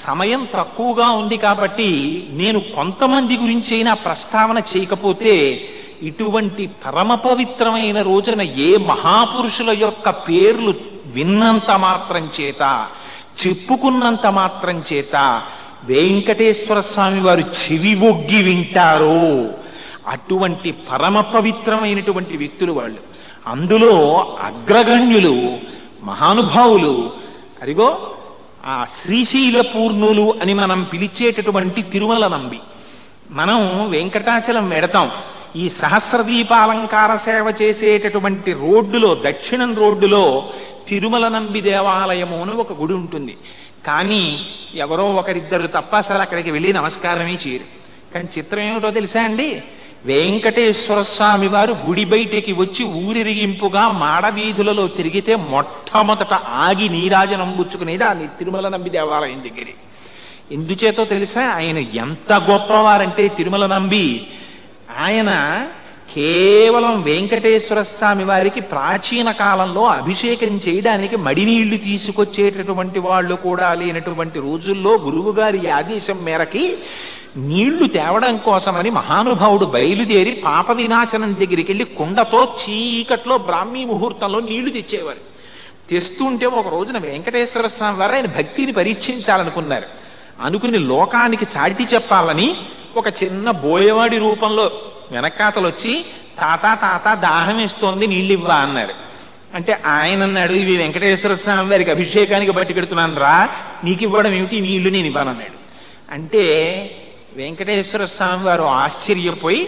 సమయం తక్కువగా ఉంది కాబట్టి నేను కొంతమంది గురించి అయినా ప్రస్తావన చేయకపోతే, ఇటువంటి పరమ పవిత్రమైన రోజున ఏ మహాపురుషుల యొక్క పేర్లు విన్నంత మాత్రం చేత, చెప్పుకున్నంత మాత్రం చేత వెంకటేశ్వర స్వామి వారు చెవి ఒగ్గి వింటారో అటువంటి పరమ పవిత్రమైనటువంటి వ్యక్తులు వాళ్ళు. అందులో అగ్రగణ్యులు, మహానుభావులు. అదిగో ఆ శ్రీశైల పూర్ణులు అని మనం పిలిచేటటువంటి తిరుమల నంబి. మనం వెంకటాచలం వెడతాం. ఈ సహస్రదీపాలంకార సేవ చేసేటటువంటి రోడ్డులో, దక్షిణం రోడ్డులో తిరుమల నంబి దేవాలయము అని ఒక గుడి ఉంటుంది. కానీ ఎవరో ఒకరిద్దరు తప్ప అసలు అక్కడికి వెళ్ళి నమస్కారమే చేయరు. కానీ చిత్రం ఏమిటో తెలుసా అండి, వెంకటేశ్వర స్వామి వారు గుడి బయటికి వచ్చి ఊరిరిగింపుగా మాడవీధులలో తిరిగితే మొట్టమొదట ఆగి నీరాజనం పుచ్చుకునేది ఆ తిరుమల నంబి దేవాలయం దగ్గర. ఎందుచేతో తెలుసా, ఆయన ఎంత గొప్పవారంటే తిరుమల నంబి, ఆయన కేవలం వెంకటేశ్వర స్వామి వారికి ప్రాచీన కాలంలో అభిషేకం చేయడానికి మడినీళ్లు తీసుకొచ్చేటటువంటి వాళ్ళు కూడా లేనటువంటి రోజుల్లో గురువు గారి ఆదేశం మేరకి నీళ్లు తేవడం కోసమని మహానుభావుడు బయలుదేరి పాప వినాశనం దగ్గరికి వెళ్ళి కుండతో చీకట్లో బ్రాహ్మీ ముహూర్తంలో నీళ్లు తెచ్చేవారు. తెస్తుంటే ఒక రోజున వెంకటేశ్వర స్వామి వారు ఆయన భక్తిని పరీక్షించాలనుకున్నారు. అనుకుని లోకానికి చాటి చెప్పాలని ఒక చిన్న బోయవాడి రూపంలో వెనకాతలు వచ్చి, తాత దాహం వేస్తోంది, నీళ్ళు ఇవ్వా అన్నారు. అంటే ఆయన అన్నాడు, ఇవి వెంకటేశ్వర స్వామి వారికి అభిషేకానికి బట్టి పెడుతున్నాను రా, నీకు ఇవ్వడం ఏమిటి, నీళ్లు నేను ఇవ్వనన్నాడు. అంటే వెంకటేశ్వర స్వామి వారు ఆశ్చర్యపోయి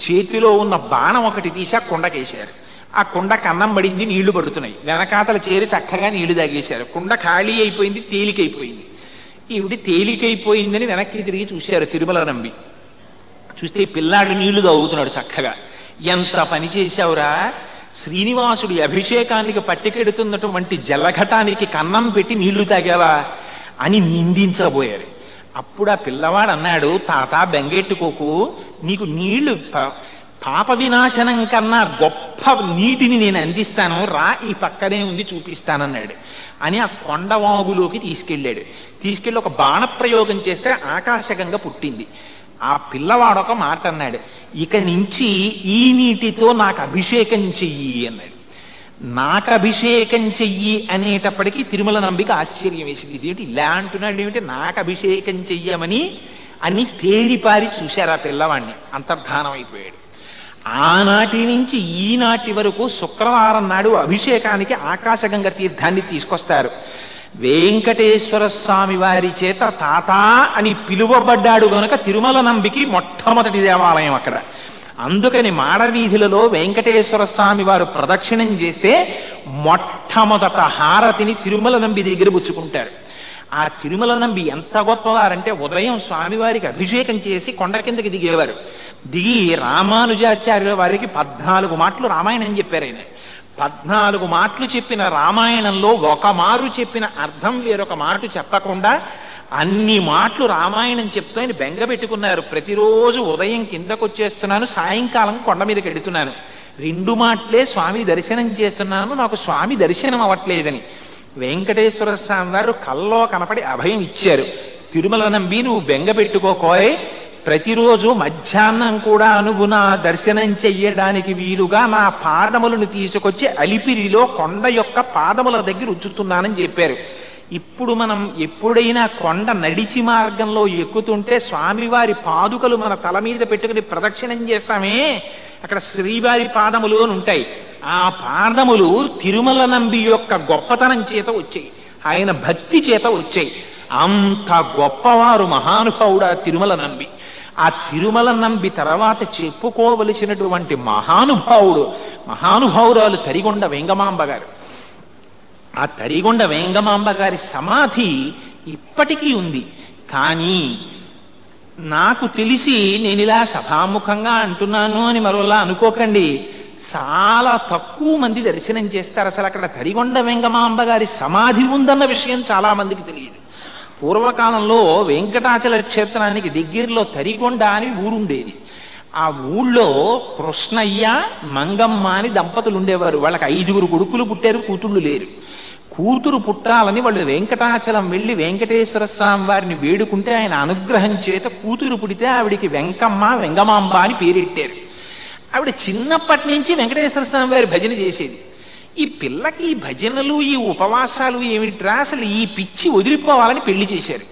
చేతిలో ఉన్న బాణం ఒకటి తీసి ఆ కుండకేశారు. ఆ కుండ కన్నం పడింది, నీళ్లు పడుతున్నాయి. వెనకాతలు చేరి చక్కగా నీళ్లు తాగేశారు. కుండ ఖాళీ అయిపోయింది, తేలికైపోయింది. ఈవిడి తేలికైపోయిందని వెనక్కి తిరిగి చూశారు తిరుమల నంబి. చూస్తే పిల్లాడు నీళ్లు తాగుతున్నాడు చక్కగా. ఎంత పని చేశావురా, శ్రీనివాసుడి అభిషేకానికి పట్టుకెడుతున్నటువంటి జలఘటానికి కన్నం పెట్టి నీళ్లు తాగావా అని నిందించబోయారు. అప్పుడు ఆ పిల్లవాడు అన్నాడు, తాత బెంగెట్టుకోకు, నీకు నీళ్లు పాప వినాశనం కన్నా గొప్ప నీటిని నేను అందిస్తాను, రా ఈ పక్కనే ఉంది చూపిస్తానన్నాడు. అని ఆ కొండవాగులోకి తీసుకెళ్ళాడు. తీసుకెళ్ళి ఒక బాణప్రయోగం చేస్తే ఆకాశగంగ పుట్టింది. ఆ పిల్లవాడు ఒక మాట అన్నాడు, ఇక నుంచి ఈ నీటితో నాకు అభిషేకం చెయ్యి అన్నాడు. నాకు అభిషేకం చెయ్యి అనేటప్పటికీ తిరుమల నంబికి ఆశ్చర్యం వేసింది. ఇదేంటి ఇలా అంటున్నాడు ఏమిటి, నాకు అభిషేకం చెయ్యమని అని తేరిపారి చూశారు ఆ పిల్లవాడిని. అంతర్ధానం అయిపోయాడు. ఆనాటి నుంచి ఈనాటి వరకు శుక్రవారం నాడు అభిషేకానికి ఆకాశగంగ తీర్థాన్ని తీసుకొస్తారు. వెంకటేశ్వర స్వామి వారి చేత తాత అని పిలువబడ్డాడు గనుక తిరుమల నంబికి మొట్టమొదటి దేవాలయం అక్కడ. అందుకని మాడవీధులలో వెంకటేశ్వర స్వామి వారు ప్రదక్షిణం చేస్తే మొట్టమొదట హారతిని తిరుమల నంబి దగ్గర పుచ్చుకుంటారు. ఆ తిరుమల నంబి ఎంత గొప్పవారంటే ఉదయం స్వామివారికి అభిషేకం చేసి కొండ కిందకి దిగేవారు. దిగి రామానుజాచార్యుల వారికి 14 మాటలు రామాయణం చెప్పారు. ఆయన 14 మాటలు చెప్పిన రామాయణంలో ఒక మారు చెప్పిన అర్థం వేరొక మాట చెప్పకుండా అన్ని మాటలు రామాయణం చెప్తూ ఆయన బెంగ పెట్టుకున్నారు. ప్రతిరోజు ఉదయం కిందకు వచ్చేస్తున్నాను, సాయంకాలం కొండ మీదకి వెడుతున్నాను, 2 మాటలే స్వామి దర్శనం చేస్తున్నాను, నాకు స్వామి దర్శనం అవ్వట్లేదని వెంకటేశ్వర స్వామి వారు కల్లో కనపడి అభయం ఇచ్చారు. తిరుమల నంబి నువ్వు బెంగ పెట్టుకోకోయ్, ప్రతిరోజు మధ్యాహ్నం కూడా నువ్వు నా దర్శనం చెయ్యడానికి వీలుగా నా పాదములను తీసుకొచ్చి అలిపిరిలో కొండ యొక్క పాదముల దగ్గర ఉంచుతున్నానని చెప్పారు. ఇప్పుడు మనం ఎప్పుడైనా కొండ నడిచి మార్గంలో ఎక్కుతుంటే స్వామివారి పాదుకలు మన తల మీద పెట్టుకుని ప్రదక్షిణం చేస్తామే, అక్కడ శ్రీవారి పాదములు అని ఉంటాయి. ఆ పాదములు తిరుమల నంబి యొక్క గొప్పతనం చేత వచ్చాయి, ఆయన భక్తి చేత వచ్చాయి. అంత గొప్పవారు మహానుభావుడు ఆ తిరుమల నంబి. ఆ తిరుమల నంబి తర్వాత చెప్పుకోవలసినటువంటి మహానుభావురాలు తరిగొండ వెంగమాంబ గారు. ఆ తరిగొండ వెంగమాంబ గారి సమాధి ఇప్పటికీ ఉంది. కానీ నాకు తెలిసి నేను ఇలా సభాముఖంగా అంటున్నాను అని మరోలా అనుకోకండి, చాలా తక్కువ మంది దర్శనం చేస్తారు. అసలు అక్కడ తరిగొండ వెంగమాంబ గారి సమాధి ఉందన్న విషయం చాలా మందికి తెలియదు. పూర్వకాలంలో వెంకటాచల క్షేత్రానికి దగ్గరలో తరిగొండ అని ఊరుండేది. ఆ ఊళ్ళో కృష్ణయ్య మంగమ్మ అని దంపతులు ఉండేవారు. వాళ్ళకి 5 కొడుకులు పుట్టారు, కూతుళ్ళు లేరు. కూతురు పుట్టాలని వాళ్ళు వెంకటాచలం వెళ్ళి వెంకటేశ్వర స్వామి వారిని వేడుకుంటే ఆయన అనుగ్రహం చేత కూతురు పుడితే ఆవిడికి వెంకమ్మ వెంగమాంబ అని పేరెట్టారు. ఆవిడ చిన్నప్పటి నుంచి వెంకటేశ్వర స్వామి వారి భజన చేసేది. ఈ పిల్లకి ఈ భజనలు ఈ ఉపవాసాలు ఏమిట్రా, అసలు ఈ పిచ్చి వదిలిపోవాలని పెళ్లి చేశారు.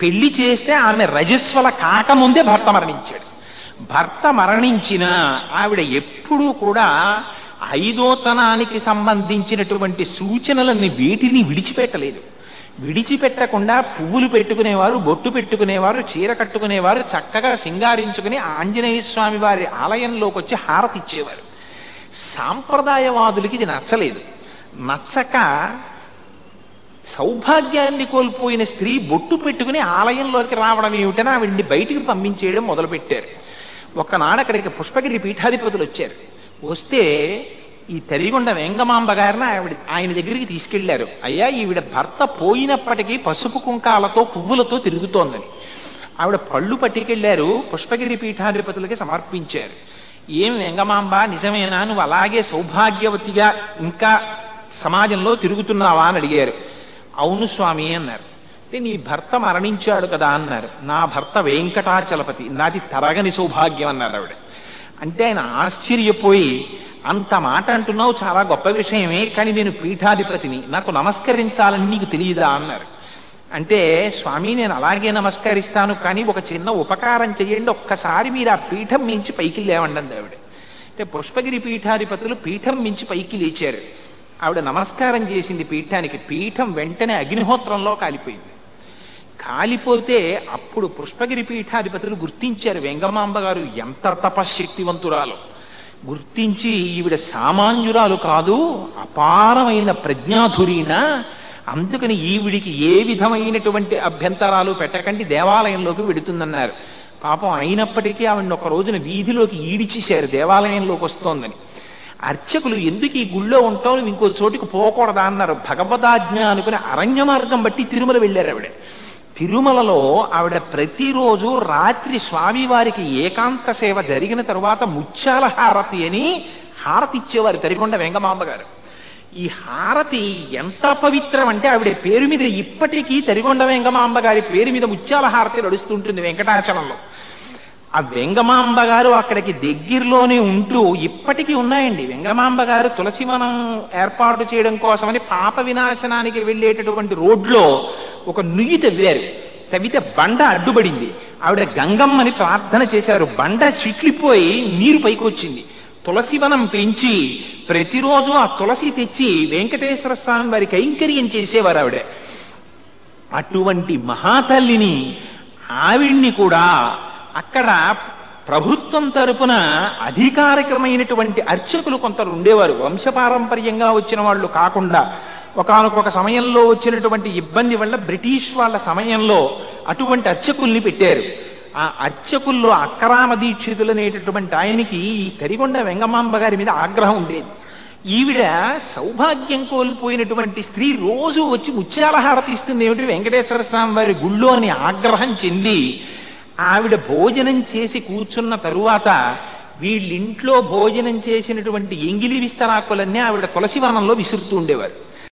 పెళ్లి చేస్తే ఆమె రజస్వల కాకముందే భర్త మరణించాడు. భర్త మరణించిన ఆవిడ ఎప్పుడూ కూడా 5వ సంబంధించినటువంటి సూచనలని వేటిని విడిచిపెట్టలేదు. విడిచిపెట్టకుండా పువ్వులు పెట్టుకునేవారు, బొట్టు పెట్టుకునేవారు, చీర కట్టుకునేవారు, చక్కగా సింగారించుకుని ఆంజనేయ స్వామి వారి ఆలయంలోకి వచ్చి హారతి ఇచ్చేవారు. సాంప్రదాయవాదులకి ఇది నచ్చలేదు. నచ్చక సౌభాగ్యాన్ని కోల్పోయిన స్త్రీ బొట్టు పెట్టుకుని ఆలయంలోకి రావడం ఏమిటని ఆవిడ్ని బయటికి పంపించేయడం మొదలుపెట్టారు. ఒకనాడు అక్కడికి పుష్పగిరి పీఠాధిపతులు వచ్చారు. వస్తే ఈ తరిగొండ వెంగమాంబ గారిని ఆయన దగ్గరికి తీసుకెళ్లారు. అయ్యా, ఈవిడ భర్త పోయినప్పటికీ పసుపు కుంకాలతో పువ్వులతో తిరుగుతోందని. ఆవిడ పళ్ళు పట్టుకెళ్లారు, పుష్పగిరి పీఠాధిపతులకి సమర్పించారు. ఏం వెంగమాంబ, నిజమేనా, నువ్వు అలాగే సౌభాగ్యవతిగా ఇంకా సమాజంలో తిరుగుతున్నావా అని అడిగారు. అవును స్వామి అన్నారు. అంటే నీ భర్త మరణించాడు కదా అన్నారు. నా భర్త వెంకటాచలపతి, నాది తరగని సౌభాగ్యం అన్నారు ఆవిడ. అంటే ఆయన ఆశ్చర్యపోయి, అంత మాట అంటున్నావు, చాలా గొప్ప విషయమే, కానీ నేను పీఠాధిపతిని, నాకు నమస్కరించాలని నీకు తెలియదా అన్నారు. అంటే స్వామి, నేను అలాగే నమస్కరిస్తాను, కానీ ఒక చిన్న ఉపకారం చెయ్యండి, ఒక్కసారి మీరు ఆ పీఠం మించి పైకి లేవండి అంది ఆవిడ. అంటే పుష్పగిరి పీఠాధిపతులు పీఠం మించి పైకి లేచారు. ఆవిడ నమస్కారం చేసింది పీఠానికి. పీఠం వెంటనే అగ్నిహోత్రంలో కాలిపోయింది. కాలిపోతే అప్పుడు పుష్పగిరి పీఠాధిపతులు గుర్తించారు వెంగమాంబ గారు ఎంత తపశ్శక్తివంతురాలు. గుర్తించి ఈవిడ సామాన్యురాలు కాదు, అపారమైన ప్రజ్ఞాధురీన, అందుకని ఈవిడికి ఏ విధమైనటువంటి అభ్యంతరాలు పెట్టకండి, దేవాలయంలోకి వెడుతుందన్నారు. పాపం అయినప్పటికీ ఆవిడని ఒక రోజున వీధిలోకి ఈడిచేశారు, దేవాలయంలోకి వస్తోందని. అర్చకులు, ఎందుకు ఈ గుళ్ళో ఉంటావు, నువ్వు ఇంకో చోటికి పోకూడదా అన్నారు. భగవదాజ్ఞ అనుకుని అరణ్య మార్గం బట్టి తిరుమల వెళ్ళారు ఆవిడ. తిరుమలలో ఆవిడ ప్రతిరోజు రాత్రి స్వామివారికి ఏకాంత సేవ జరిగిన తరువాత ముత్యాల హారతి అని హారతి ఇచ్చేవారు తరిగొండ వెంగమాంబ గారు. ఈ హారతి ఎంత పవిత్రం అంటే ఆవిడ పేరు మీద ఇప్పటికీ తరిగొండ వెంగమాంబ గారి పేరు మీద ముత్యాల హారతి నడుస్తుంటుంది వెంకటాచలంలో. ఆ వెంగమాంబ గారు అక్కడికి దగ్గరలోనే ఉంటూ ఇప్పటికీ ఉన్నాయండి. వెంగమాంబ గారు తులసివనం ఏర్పాటు చేయడం కోసమని పాప వినాశనానికి వెళ్ళేటటువంటి రోడ్లో ఒక నుయ్యి తవ్వారు. తవ్వితే బండ అడ్డుపడింది. ఆవిడ గంగమ్మని ప్రార్థన చేశారు. బండ చిట్లిపోయి నీరు పైకి వచ్చింది. తులసివనం పెంచి ప్రతిరోజు ఆ తులసి తెచ్చి వెంకటేశ్వర స్వామి వారి కైంకర్యం చేసేవారు ఆవిడ. అటువంటి మహాతల్లిని ఆవిడ్ని కూడా అక్కడ ప్రభుత్వం తరపున అధికారికమైనటువంటి అర్చకులు కొందరు ఉండేవారు. వంశపారంపర్యంగా వచ్చిన వాళ్ళు కాకుండా ఒకానొక సమయంలో వచ్చినటువంటి ఇబ్బంది వల్ల బ్రిటిష్ వాళ్ళ సమయంలో అటువంటి అర్చకుల్ని పెట్టారు. ఆ అర్చకుల్లో అక్కరామ దీక్షితులు అనేటటువంటి ఆయనకి ఈ కరిగొండ వెంగమాంబ గారి మీద ఆగ్రహం ఉండేది. ఈవిడ సౌభాగ్యం కోల్పోయినటువంటి స్త్రీ రోజు వచ్చి ముత్యాల హారతి ఇస్తుంది ఏమిటి వెంకటేశ్వర స్వామి వారి గుళ్ళో అని ఆగ్రహం చెంది ఆవిడ భోజనం చేసి కూర్చున్న తరువాత వీళ్ళింట్లో భోజనం చేసినటువంటి ఎంగిలి విస్తరాకులన్నీ ఆవిడ తులసివనంలో విసురుతూ ఉండేవారు.